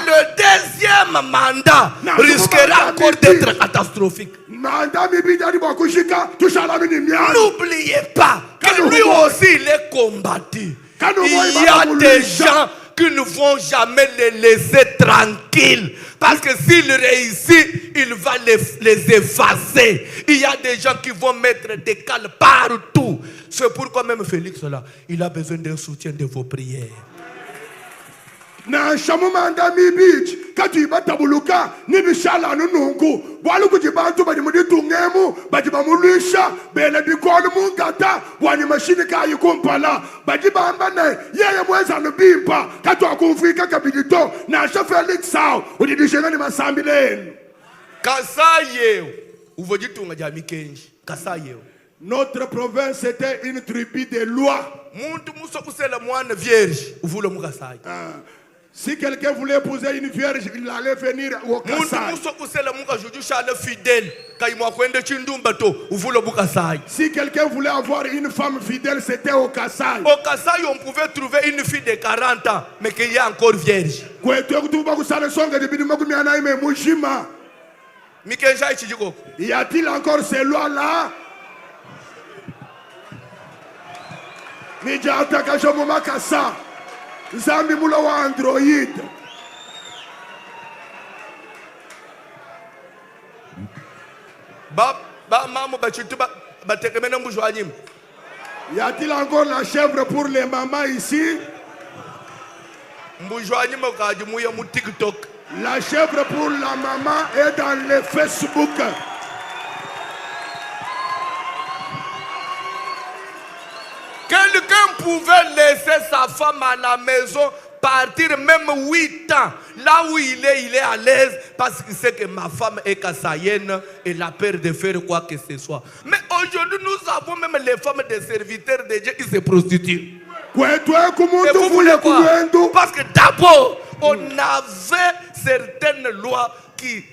le deuxième mandat risquera encore d'être catastrophique. N'oubliez pas que lui aussi il est combattu. Il y a des gens qui ne vont jamais les laisser tranquilles. Parce que s'il réussit, il va les effacer. Il y a des gens qui vont mettre des cales partout. C'est pourquoi même Félix là, il a besoin d'un soutien de vos prières. Na shamumanda mibich kati batabuluka nibishala nunungu walu kujibantu badi muditungemu badi bamulisha bele bikolu mungata wani mashini kayi kumpala badi bambane yeye mweza nubimpa katu akumfika kabidito na Felix sao udidishena ni masambileni Kassaye uvojitunga jami kenji Kassaye Notre province était une tribu de loi. Si quelqu'un voulait épouser une vierge, il allait venir au Kassai. Si quelqu'un voulait avoir une femme fidèle, c'était au Kassai. Au Kassai, on pouvait trouver une fille de 40 ans, mais qui est encore vierge. Y a-t-il encore ces lois-là? Zambi mula wa Android. Y a-t-il encore la chèvre pour les mamans ici? La chèvre pour la maman est dans le Facebook. Quelqu'un pouvait laisser sa femme à la maison, partir même 8 ans. Là où il est à l'aise parce qu'il sait que ma femme est kassaïenne et la peur de faire quoi que ce soit. Mais aujourd'hui, nous avons même les femmes des serviteurs de Dieu qui se prostituent. Et vous voulez quoi? Parce que d'abord, on avait certaines lois qui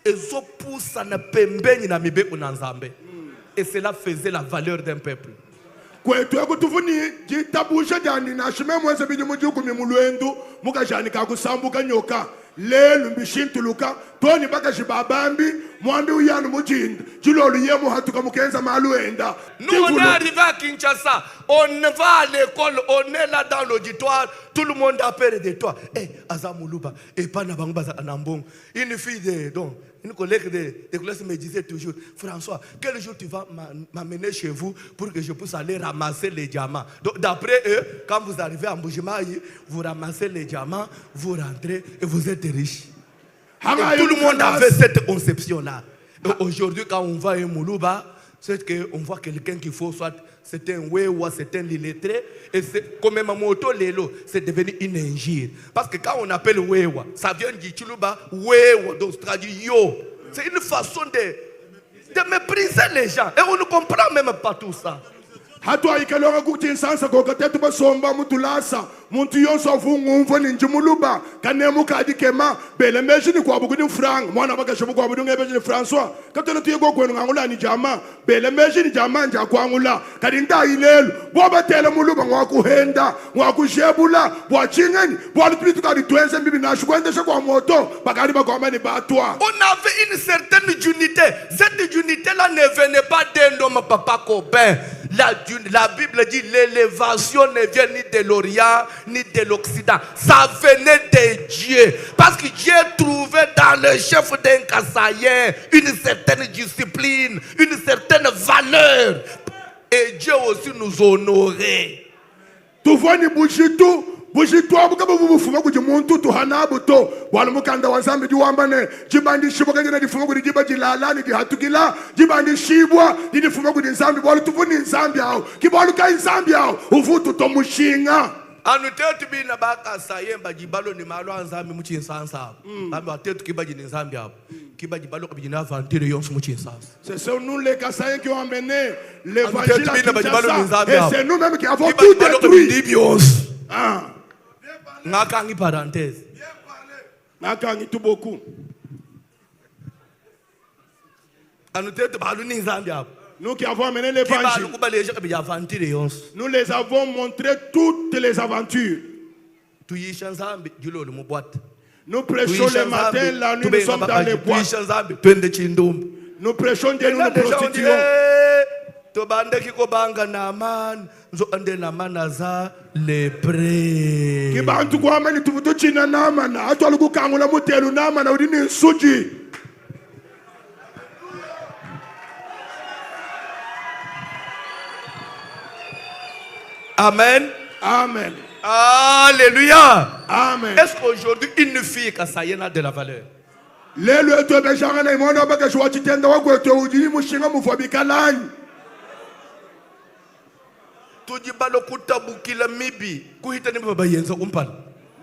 et cela faisait la valeur d'un peuple. Lelu mbishintuluka toni baka jibabambi mwambi uyanu mujinda jilolu yemu hatuka mukenza maluenda. Nous on est arrivé à Kinshasa, on va à l'école, on est là dans l'auditoire, tout le monde a peur de toi. Eh, Azamuluba, et pas Nabangbaza Anambong. Une fille de donc une collègue de classe me disait toujours, François, quel jour tu vas m'amener chez vous pour que je puisse aller ramasser les diamants. Donc d'après eux, quand vous arrivez à Mbujimayi, vous ramassez les diamants, vous rentrez et vous êtes riche. Et tout le monde avait cette conception-là. Aujourd'hui, quand on va à Mouluba, c'est qu'on voit quelqu'un qu'il faut, soit c'est un wewa, c'est un illettré, et comme un moto lelo, c'est devenu une injure. Parce que quand on appelle wewa, ça vient du Chuluba, wewa, donc c'est traduit yo. C'est une façon de mépriser les gens. Et on ne comprend même pas tout ça. Hatwa ikalonga kuti nsansa kokatetu basomba mutulasa muntu yonso avungumvo ninjimuluba kanemu kadikema bele mejini kwa buguni franc mwana bakashobu kwa budunga bejini François katona tuyego kwenu ngangula ni jama bele mejini jama nja kwangula kadinda ilelo boba tele muluba ngwakuhenda ngwakushebula bwachingeni bwalipiti kadi twenze mbibi na shukwendesha kwa moto bakari bakwama ni batwa. On avait une certaine unité. Cette unité là ne venait pas d'un homme papa copain. La Bible dit l'élévation ne vient ni de l'Orient ni de l'Occident. Ça venait de Dieu. Parce que Dieu trouvait dans le chef d'un Kassaïen une certaine discipline, une certaine valeur. Et Dieu aussi nous honorait. Tu vois ni Bouchitou. Bujitwa bukaba bufuma kuji muntu tuhanabuto wala mukanda wazambi diwambane jibandi shibwa ngene difuma kudi jiba jilalani di hatukila jibandi shibwa difuma kudi nzambi wala tuvuni nzambi hao kibwalu kai nzambi hao uvutu tomushinga anutetu bina baka sayemba jibalo ni malo nzambi muchinsansa bamba tetu kibaji ni nzambi hapo kibaji balo kabijina aventure yonsu muchinsansa. Ce sont nous les Kassaïens qui ont amené l'évangile à Kinshasa et c'est nous-mêmes qui avons tout détruit. Ah. Nakangi parenthèse. Nakangi tout beaucoup. Nous qui avons amené l'évangile, nous les avons montré toutes les aventures. Nous prêchons le matin, la nuit, nous sommes dans les bois. Nous prêchons Dieu, nous nous prostituons. Kibantu kwa mani tuvutu china nama na atu alugu kangula mutelu nama na udini suji. Amen. Amen. Alléluia. Amen. Est-ce qu'aujourd'hui une fille kassaïenne a de la valeur? Lelo eto bejanga na imono baka shwa chitenda wako eto udini mushinga mufabika lani.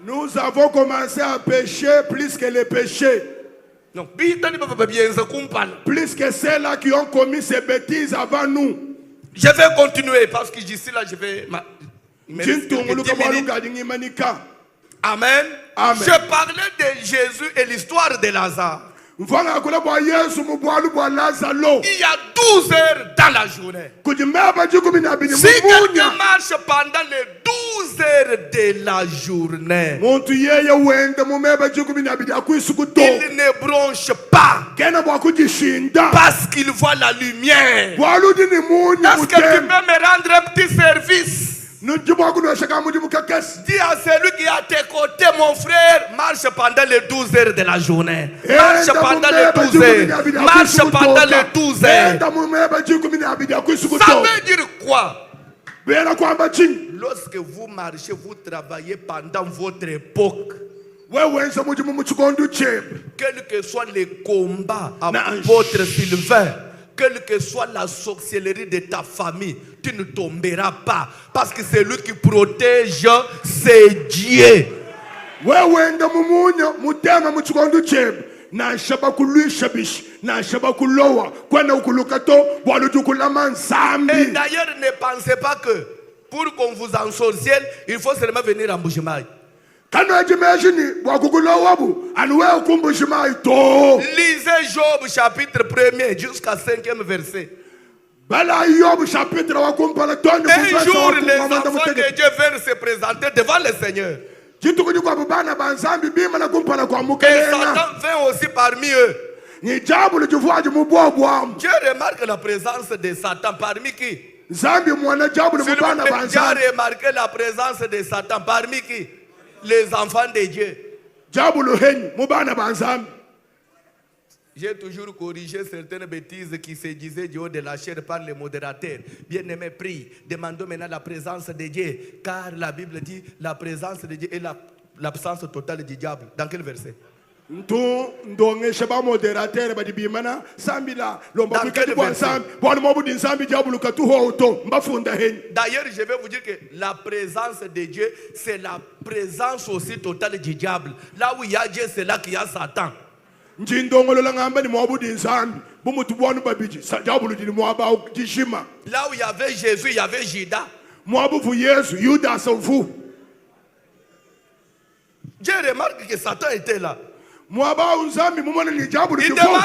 Nous avons commencé à pécher plus que les péchés. Non. Plus que ceux-là qui ont commis ces bêtises avant nous. Je vais continuer parce que d'ici là, je vais... Amen. Amen. Je parlais de Jésus et l'histoire de Lazare. Il y a 12 heures dans la journée. Si quelqu'un marche pendant les 12 heures de la journée, il ne bronche pas parce qu'il voit la lumière. Est-ce que tu peux me rendre un petit service? Dis à celui qui est à tes côtés, mon frère, marche pendant les 12 heures de la journée. Marche pendant les 12 heures. Marche pendant les 12 heures. Ça veut dire quoi? Lorsque vous marchez, vous travaillez pendant votre époque. Quel que soit les combats à votre Sylvain, quelle que soit la sorcellerie de ta famille, tu ne tomberas pas. Parce que c'est lui qui protège, c'est Dieu. Et d'ailleurs, ne pensez pas que pour qu'on vous ensorcelle, il faut seulement venir en Bujimaï. Lisez Job chapitre 1er jusqu'à 5e verset. Un jour, les enfants de Dieu viennent se présenter devant le Seigneur. Et Satan vient aussi parmi eux. Dieu remarque la présence de Satan parmi qui? Dieu a remarqué la présence de Satan parmi qui? Les enfants de Dieu. J'ai toujours corrigé certaines bêtises qui se disaient du haut de la chair par les modérateurs. Bien-aimés, prie. Demandons maintenant la présence de Dieu. Car la Bible dit la présence de Dieu est l'absence totale du diable. Dans quel verset? Dans quel verset? D'ailleurs, je vais vous dire que la présence de Dieu, c'est la présence aussi totale du diable. Là où il y a Dieu, c'est là qu'il y a Satan. Là où il y avait Jésus, il y avait Judas. Dieu remarque que Satan était là. Il demande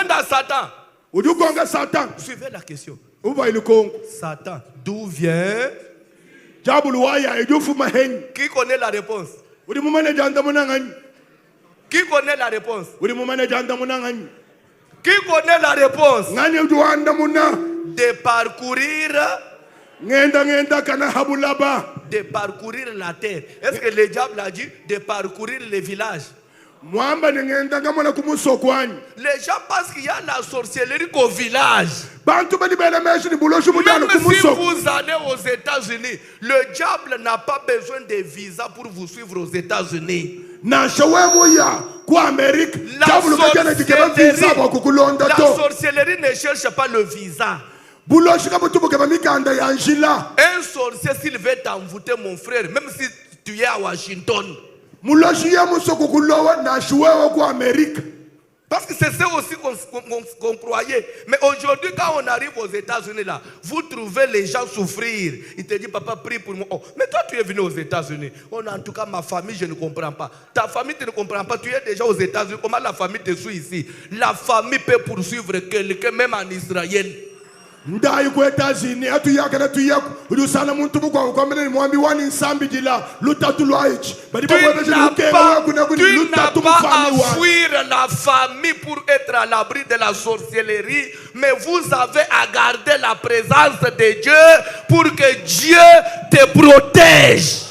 à Satan. Suivez la question. Satan, d'où vient? Qui connaît la réponse? Qui connaît la réponse? Qui connaît la réponse? De parcourir la terre. Est-ce que le diable a dit de parcourir les villages? Les gens pensent qu'il y a la sorcellerie qu'au village. Même si vous allez aux États-Unis, le diable n'a pas besoin de visa pour vous suivre aux États-Unis. La sorcellerie ne cherche pas le visa. Un sorcier, s'il veut t'envoûter, mon frère, même si tu es à Washington, parce que c'est ça aussi qu'on croyait. Mais aujourd'hui, quand on arrive aux États-Unis, là, vous trouvez les gens souffrir. Ils te disent, papa, prie pour moi. Oh, mais toi, tu es venu aux États-Unis. Oh, en tout cas, ma famille, je ne comprends pas. Ta famille, tu ne comprends pas. Tu es déjà aux États-Unis. Comment la famille te suit ici? La famille peut poursuivre quelqu'un, même en Israël. Tu n'as pas à fuir la famille pour être à l'abri de la sorcellerie, mais vous avez à garder la présence de Dieu pour que Dieu te protège.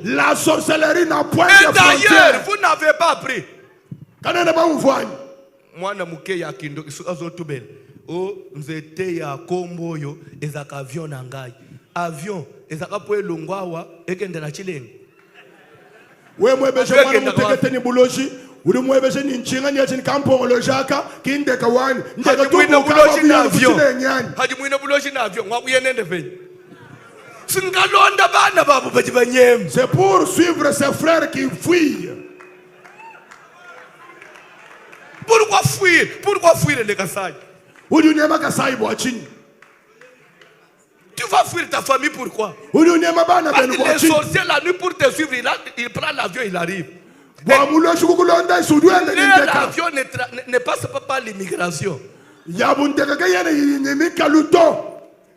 La sorcellerie n'a point de frontière. Et d'ailleurs, vous n'avez pas appris. Moi, je suis oh, nous étions à Komboyo, et à avion nangai. Avion, et à Kapoe Longwawa, et Kendra Chilling. Oui, moi, je suis uri mwebeshe ni nchinga ni achini kampo lo jaka kinde kawani ndeka tuko kawa kuya kuchile nyani haji mwina buloshi na avion wa kuyenende fe C'est pour suivre ses frères qui fuient. Pourquoi fuir? Pourquoi fuir les Kassai? Tu vas fuir ta famille, pourquoi? Parce que les sorciers la nuit pour te suivre, il prend l'avion, il arrive. L'avion ne passe pas par l'immigration.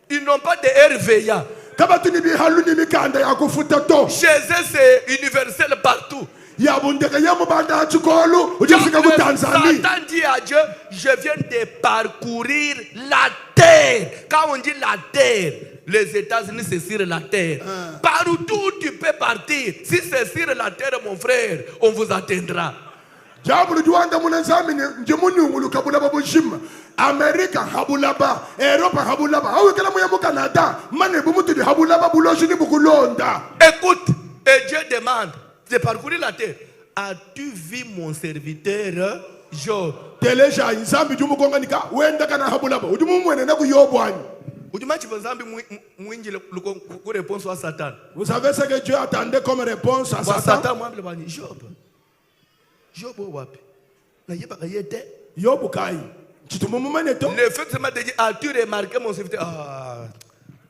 Ils n'ont pas de RVA. Chez eux, c'est universel partout. Satan dit à Dieu, je viens de parcourir la terre. Quand on dit la terre, les États-Unis c'est sur la terre. Partout tu peux partir. Si c'est sur la terre, mon frère, on vous atteindra. America habulaba, Europe habulaba, Canada, écoute, et Dieu demande de parcourir la terre. As-tu vu mon serviteur Job? Vous savez ce que Dieu attendait comme réponse à Satan? Job. Le fait de dire, as-tu remarqué mon serviteur?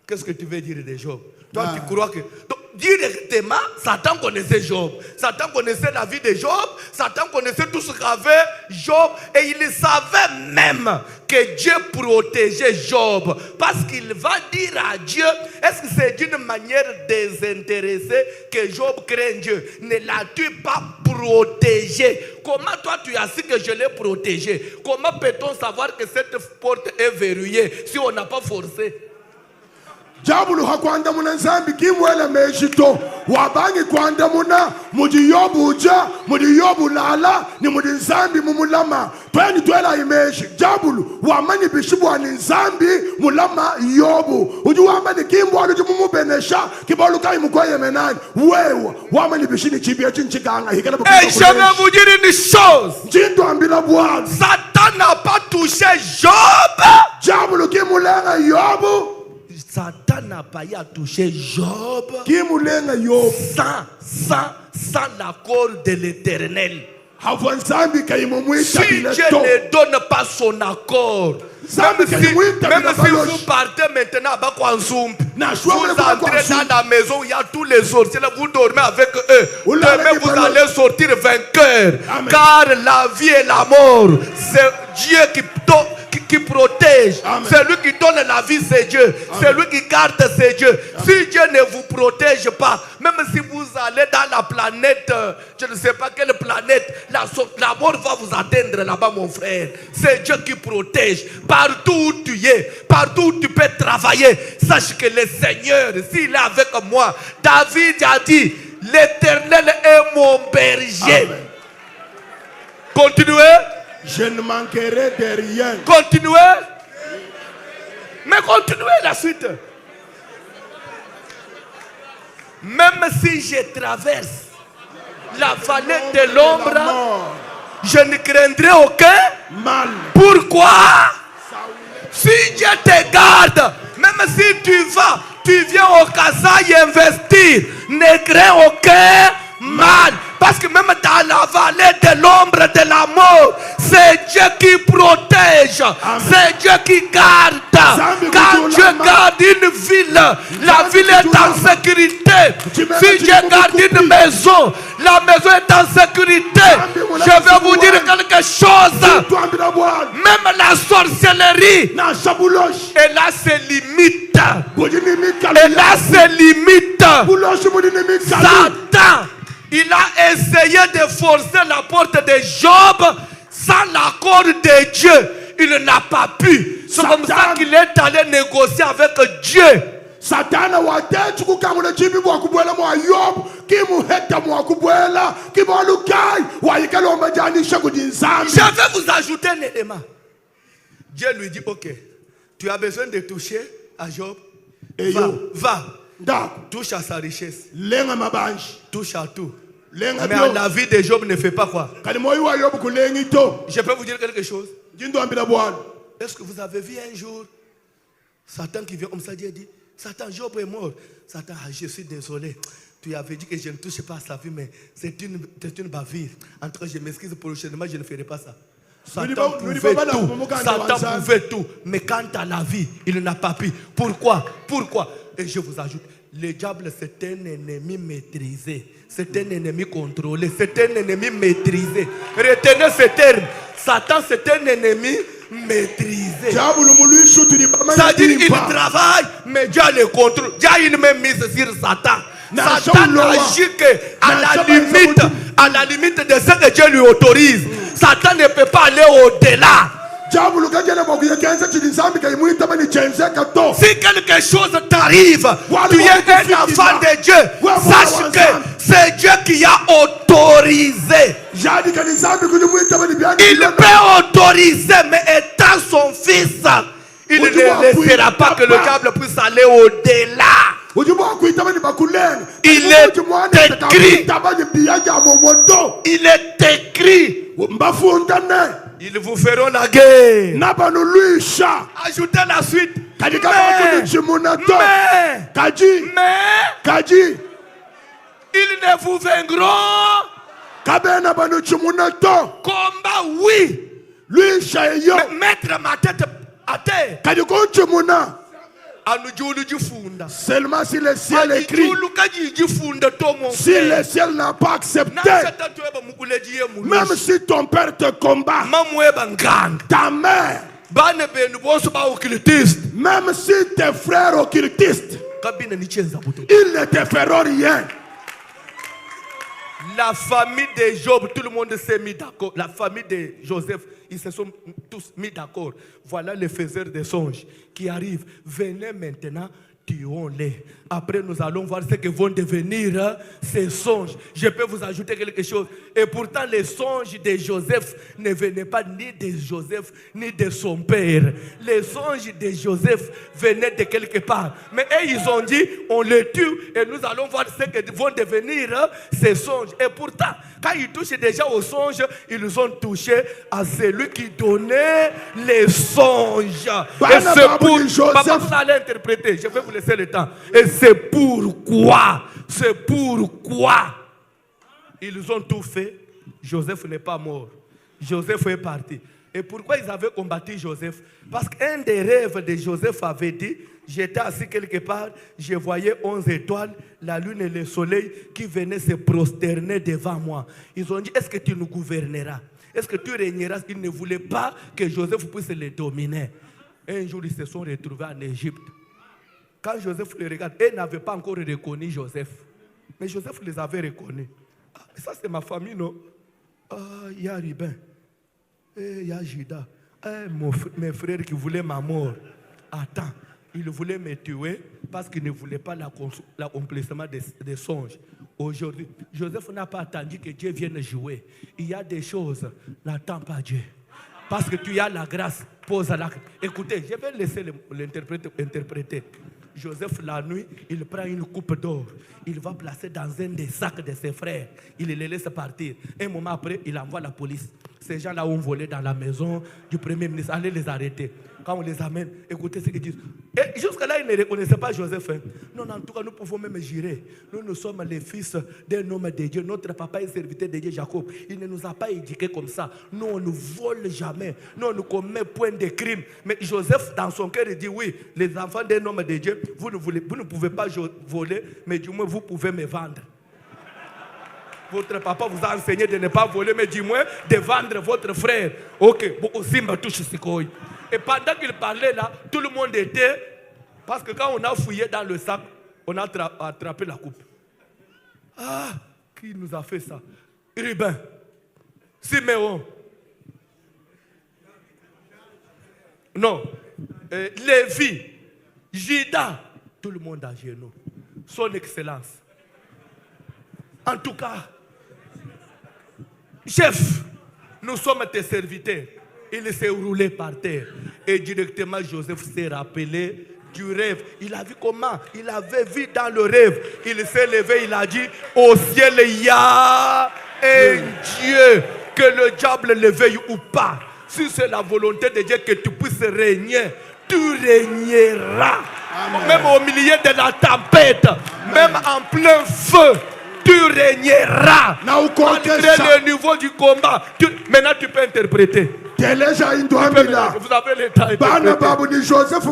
Qu'est-ce que tu veux dire de Job? Toi, tu crois que... Donc, directement, Satan connaissait Job. Satan connaissait la vie de Job. Satan connaissait tout ce qu'avait Job. Et il savait même que Dieu protégeait Job. Parce qu'il va dire à Dieu, est-ce que c'est d'une manière désintéressée que Job craint Dieu? Ne l'as-tu pas protégé? Comment toi tu as su que je l'ai protégé? Comment peut-on savoir que cette porte est verrouillée si on n'a pas forcé? Jabulu hakwanda muna nzambi kimwele mejito wabangi kwanda muna mudi yobu uja mudi yobu lala ni mudi nzambi mumulama tweni twela imeji Jabulu wamani bishibu wa nzambi mulama yobu uju wamani kimbo aluju mumubenesha kibolu kai mkoye menani wewa wamani bishini chibia chinchikanga hikala bukuto. Et je vais vous dire une chose. Jinto ambila bwana. Satan n'a pas touché Job. Jabulu kimulenga yobu. Satan n'a pas y à toucher Job sans l'accord de l'Éternel. Si Dieu ne donne pas son accord, même si vous partez maintenant à Bakwanzoum, vous entrez dans la maison, il y a tous les sorciers, vous dormez avec eux. Demain vous allez sortir vainqueur. Car la vie et la mort, c'est Dieu qui protège. C'est lui qui donne la vie, c'est Dieu. C'est lui qui garde, c'est Dieu. Si Dieu ne vous protège pas, même si vous allez dans la planète, je ne sais pas quelle planète, la mort va vous atteindre là-bas, mon frère. C'est Dieu qui protège. Partout où tu es, partout où tu peux travailler, sache que le Seigneur, s'il est avec moi, David a dit, l'Éternel est mon berger. Amen. Continuez. Je ne manquerai de rien. Continuez. Mais continuez la suite. Même si je traverse la vallée de l'ombre, je ne craindrai aucun mal. Pourquoi? Si Dieu te garde, même si tu viens au Kassai investir, ne crains aucun mal. Parce que même dans la vallée de l'ombre de la mort, c'est Dieu qui protège. C'est Dieu qui garde. Quand Dieu garde une ville, la ville est en sécurité. Si Dieu garde une maison, la maison est en sécurité. Je vais vous dire quelque chose. Même la sorcellerie, elle a ses limites. Elle a ses limites. Satan, il a essayé de forcer la porte de Job sans l'accord de Dieu. Il n'a pas pu. C'est comme ça qu'il est allé négocier avec Dieu. Je vais vous ajouter un élément. Dieu lui dit, ok, tu as besoin de toucher à Job. Va. Touche à sa richesse. Touche à tout. Mais la vie de Job ne fait pas quoi? Je peux vous dire quelque chose? Est-ce que vous avez vu un jour Satan qui vient comme ça, Dieu dit, Satan, Job est mort. Satan, je suis désolé. Tu avais dit que je ne touche pas à sa vie, mais c'est une bavure. En tout cas, je m'excuse prochainement, je ne ferai pas ça. Satan pouvait tout. Mais quant à la vie, il n'a pas pu. Pourquoi? Et je vous ajoute, le diable, c'est un ennemi maîtrisé. C'est un ennemi contrôlé. C'est un ennemi maîtrisé. Retenez ce terme. Satan, c'est un ennemi maîtrisé. C'est-à-dire qu'il travaille, mais Dieu le contrôle. Dieu il met mise sur Satan. Satan n'agit qu'à la limite de ce que Dieu lui autorise. Satan ne peut pas aller au-delà. Si quelque chose t'arrive, tu es un enfant de Dieu, sache que c'est Dieu qui a autorisé. Il peut autoriser, mais étant son fils, il ne laissera pas que le diable puisse aller au-delà. Il est écrit. Ils vous feront la guerre. Ajoutez la suite. Mais ils ne vous vaincront. Combat, oui. Mettre ma tête à terre. Seulement si le ciel écrit, si le ciel n'a pas accepté, même si ton père te combat, ta mère, même si tes frères occultistes, ils ne te feront rien. La famille de Job, tout le monde s'est mis d'accord. La famille de Joseph, ils se sont tous mis d'accord. Voilà les faiseurs des songes qui arrivent. Venez maintenant, tuons-les. Après, nous allons voir ce que vont devenir ces songes. Je peux vous ajouter quelque chose. Et pourtant, les songes de Joseph ne venaient pas ni de Joseph, ni de son père. Les songes de Joseph venaient de quelque part. Mais eux, ils ont dit, on les tue et nous allons voir ce que vont devenir ces songes. Et pourtant, quand ils touchent déjà aux songes, ils ont touché à celui qui donnait les songes. Et c'est pour... Papa, vous allez interpréter. Je vais vous laisser le temps. Et c'est pourquoi ils ont tout fait. Joseph n'est pas mort. Joseph est parti. Et pourquoi ils avaient combattu Joseph? Parce qu'un des rêves de Joseph avait dit, j'étais assis quelque part, je voyais 11 étoiles, la lune et le soleil qui venaient se prosterner devant moi. Ils ont dit, est-ce que tu nous gouverneras? Est-ce que tu régneras? Ils ne voulaient pas que Joseph puisse les dominer. Un jour, ils se sont retrouvés en Égypte. Quand Joseph les regarde, ils n'avaient pas encore reconnu Joseph. Mais Joseph les avait reconnus. Ah, ça, c'est ma famille, non? Ah, il y a Ruben. Il y a Judas. Mes frères qui voulaient ma mort. Attends, ils voulaient me tuer parce qu'ils ne voulaient pas l'accomplissement des songes. Aujourd'hui, Joseph n'a pas attendu que Dieu vienne jouer. Il y a des choses, n'attends pas Dieu. Parce que tu as la grâce, pose-la. Écoutez, je vais laisser l'interpréter. Joseph, la nuit, il prend une coupe d'or. Il va placer dans un des sacs de ses frères. Il les laisse partir. Un moment après, il envoie la police. Ces gens-là ont volé dans la maison du Premier ministre. Allez les arrêter. Quand on les amène, écoutez ce qu'ils disent. Et jusqu'à là, ils ne reconnaissaient pas Joseph. Non, en tout cas, nous pouvons même jurer. Nous sommes les fils d'un homme de Dieu. Notre papa est serviteur de Dieu, Jacob. Il ne nous a pas éduqués comme ça. Nous, on ne vole jamais. Nous, on ne commet point de crime. Mais Joseph, dans son cœur, il dit, oui, les enfants d'un homme de Dieu, vous ne pouvez pas voler, mais du moins, vous pouvez me vendre. Votre papa vous a enseigné de ne pas voler, mais du moins, de vendre votre frère. Ok, Simba touche Sikoy. Et pendant qu'il parlait là, tout le monde était... Parce que quand on a fouillé dans le sac, on a attrapé la coupe. Ah, qui nous a fait ça? Ruben, Siméon. Non. Lévi, Judas. Tout le monde à genoux. Son Excellence. En tout cas, chef, nous sommes tes serviteurs. Il s'est roulé par terre. Et directement, Joseph s'est rappelé du rêve. Il a vu comment? Il avait vu dans le rêve. Il s'est levé, il a dit, au ciel, il y a un Dieu. Que le diable le veuille ou pas. Si c'est la volonté de Dieu que tu puisses régner, tu régneras. Même au milieu de la tempête, même en plein feu, tu régneras. Malgré le niveau du combat. Maintenant, tu peux interpréter. Vous avez le temps. Joseph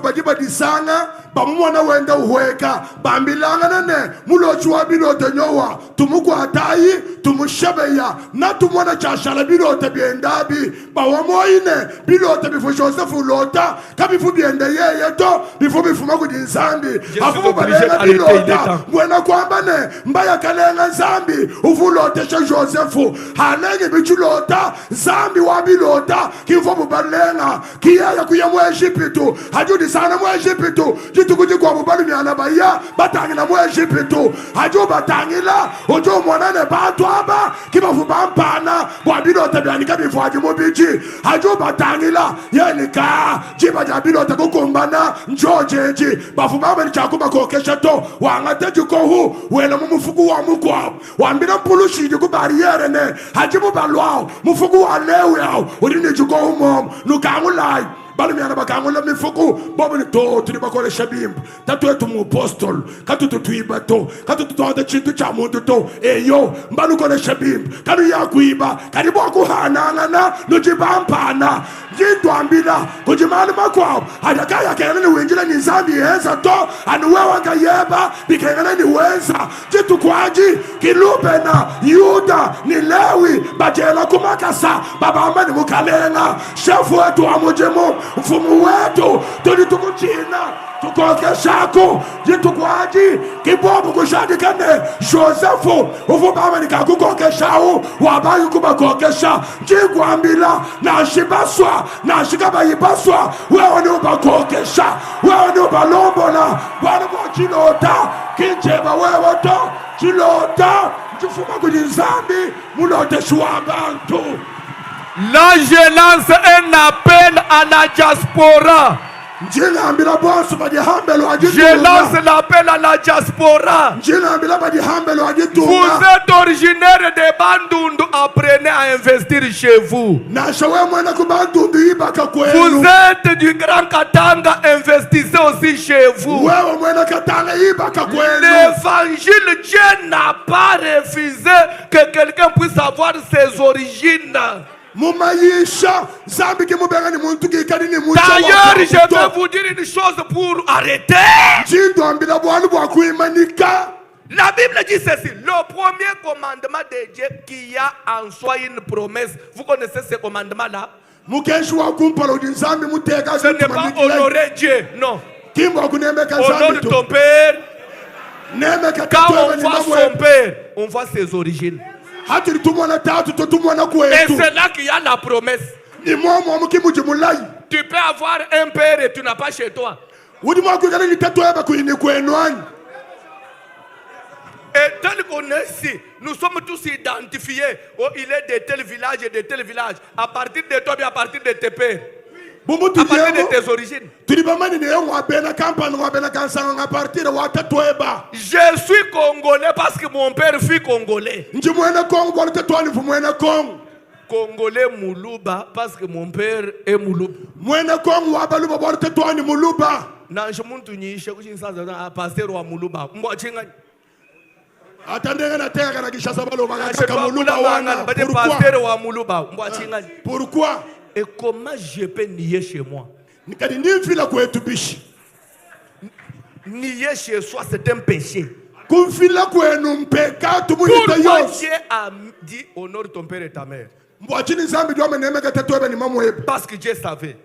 bamumwana wenda uhweka bambilanga nene mulochwa bilote nyowa tumukwatayi tumushebeya na tumwana chashala bilote biendabi bawamoine bilote bifu Joseph lota kabifu biende yeye to bifu bifuma kudi nzambi afu balenga bilota mwena kwamba ne mbaya kalenga nzambi ufulote cha Joseph hanenge bichulota nzambi wa bilota kifu bubalenga kiyaya kuya mu Egyptu hajudi sana mu Egyptu tukuji kwa bubali miana baya batangila mu Egyptu hajo batangila ojo mwanane batu aba kibafu bampana bwa bilote byanika bifuaji mu biji hajo batangila yenika jiba ja bilote kukumbana njojeji bafu baba ni chakuba kokesha to wangateji kohu wena mu mufuku wa mukwa wambira pulushi ku barriere ne hajibu balwao mufuku wa lewe au udini jikohu mom nukangulai balu miana bakangula mifuku bobo ni to tuli bakole shabimbu tatu etu mu apostol katu tutuiba to katu tutoa chintu cha muntu to eyo mbalu kole shabimbu kanu ya kuiba karibu akuhanangana nujibampana jintu ambila kujimani makwao hadakaya kene ni wenjila ni zambi yenza to anuwewa ngayeba bikengene ni wenza jintu kwaji kilubena yuda ni lewi bajela kumakasa babamba ni mukalenga shefu wetu wa mujimu mfumu wetu tuli tukuchina tukokeshako jitukwaji kibobu kushadikane Josefu ufubama nikakukokeshao wabayi kubakokesha jigwambila na shibaswa na shikabayibaswa wewe ni ubakokesha wewe ni ubalombola bwana kwa chilota kinjeba wewe to chilota jifuma kujinzambi mulote shuabantu. Là, je lance un appel à la diaspora. Je lance l'appel à la diaspora. Vous êtes originaire de Bandundu, apprenez à investir chez vous. Vous êtes du Grand Katanga, investissez aussi chez vous. L'évangile, Dieu n'a pas refusé que quelqu'un puisse avoir ses origines. D'ailleurs, je vais vous dire une chose pour arrêter. La Bible dit ceci. Le premier commandement de Dieu qui a en soi une promesse. Vous connaissez ce commandement-là? Ce n'est pas honorer Dieu, non. Honore ton père. Quand on voit son père, on voit ses origines. Et c'est là qu'il y a la promesse. Tu peux avoir un père et tu n'as pas chez toi. Et tel qu'on est ici, nous sommes tous identifiés. Oh, il est de tel village et de tel village. À partir de toi, à partir de tes pères. À partir de tes origines. Je suis congolais parce que mon père fut congolais. Congolais Moulouba parce que mon père est Moulouba. Pourquoi? Et comment je peux nier chez moi? Nier chez soi, c'est un péché. Pourquoi Dieu a dit honore ton père et ta mère? Parce que Dieu savait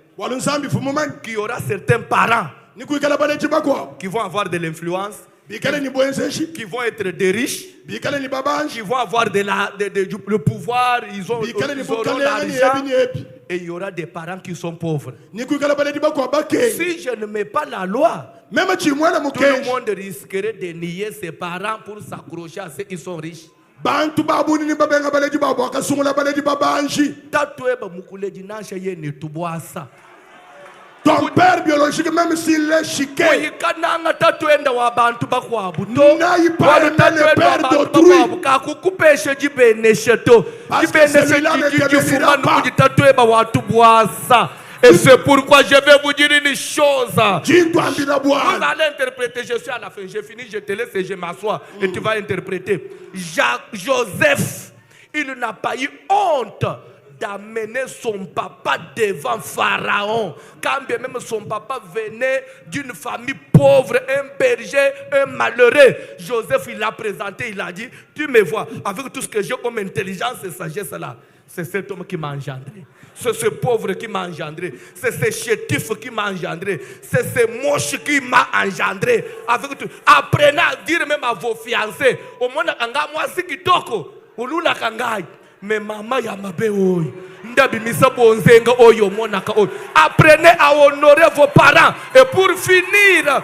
qu'il y aura certains parents qui vont avoir de l'influence, qui vont être des riches, qui vont avoir le pouvoir, ils auront l'argent. Et il y aura des parents qui sont pauvres. Si je ne mets pas la loi, tout le monde risquerait de nier ses parents pour s'accrocher à ceux qui sont riches. Ton père biologique, même s'il est chiqué, n'aille pas le père d'autrui. Et c'est pourquoi je vais vous dire une chose. Vous allez interpréter, je suis à la fin, j'ai fini, je te laisse et je m'assois et tu vas interpréter. Joseph, il n'a pas eu honte d'amener son papa devant Pharaon. Quand bien même son papa venait d'une famille pauvre, un berger, un malheureux, Joseph il l'a présenté, il a dit, tu me vois, avec tout ce que j'ai comme intelligence et sagesse là, c'est cet homme qui m'a engendré. C'est ce pauvre qui m'a engendré. C'est ce chétif qui m'a engendré. C'est ce moche qui m'a engendré. Avec tout. Apprenez à dire même à vos fiancés. Au moins, moi, c'est qui toko. Ulula kangai. Mais maman yamabe oi. Ndabi misabo onzenga oyo monaka oi. Apprenez à honorer vos parents. Et pour finir,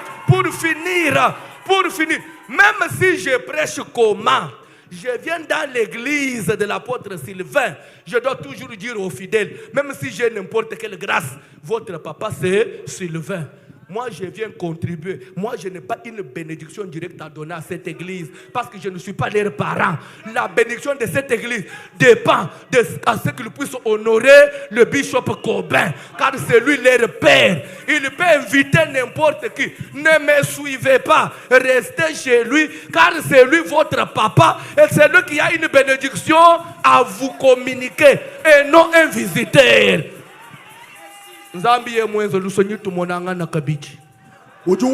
même si je prêche comment, je viens dans l'église de l'apôtre Sylvain, je dois toujours dire aux fidèles, même si j'ai n'importe quelle grâce, votre papa c'est Sylvain. Moi, je viens contribuer. Moi, je n'ai pas une bénédiction directe à donner à cette église parce que je ne suis pas leurs parents. La bénédiction de cette église dépend de ce qu'ils puissent honorer le bishop Cobin, car c'est lui leur père. Il peut inviter n'importe qui. Ne me suivez pas. Restez chez lui, car c'est lui votre papa et c'est lui qui a une bénédiction à vous communiquer et non un visiteur. Nzambi ye mwenzo lusonyi tumonanga na kabiki.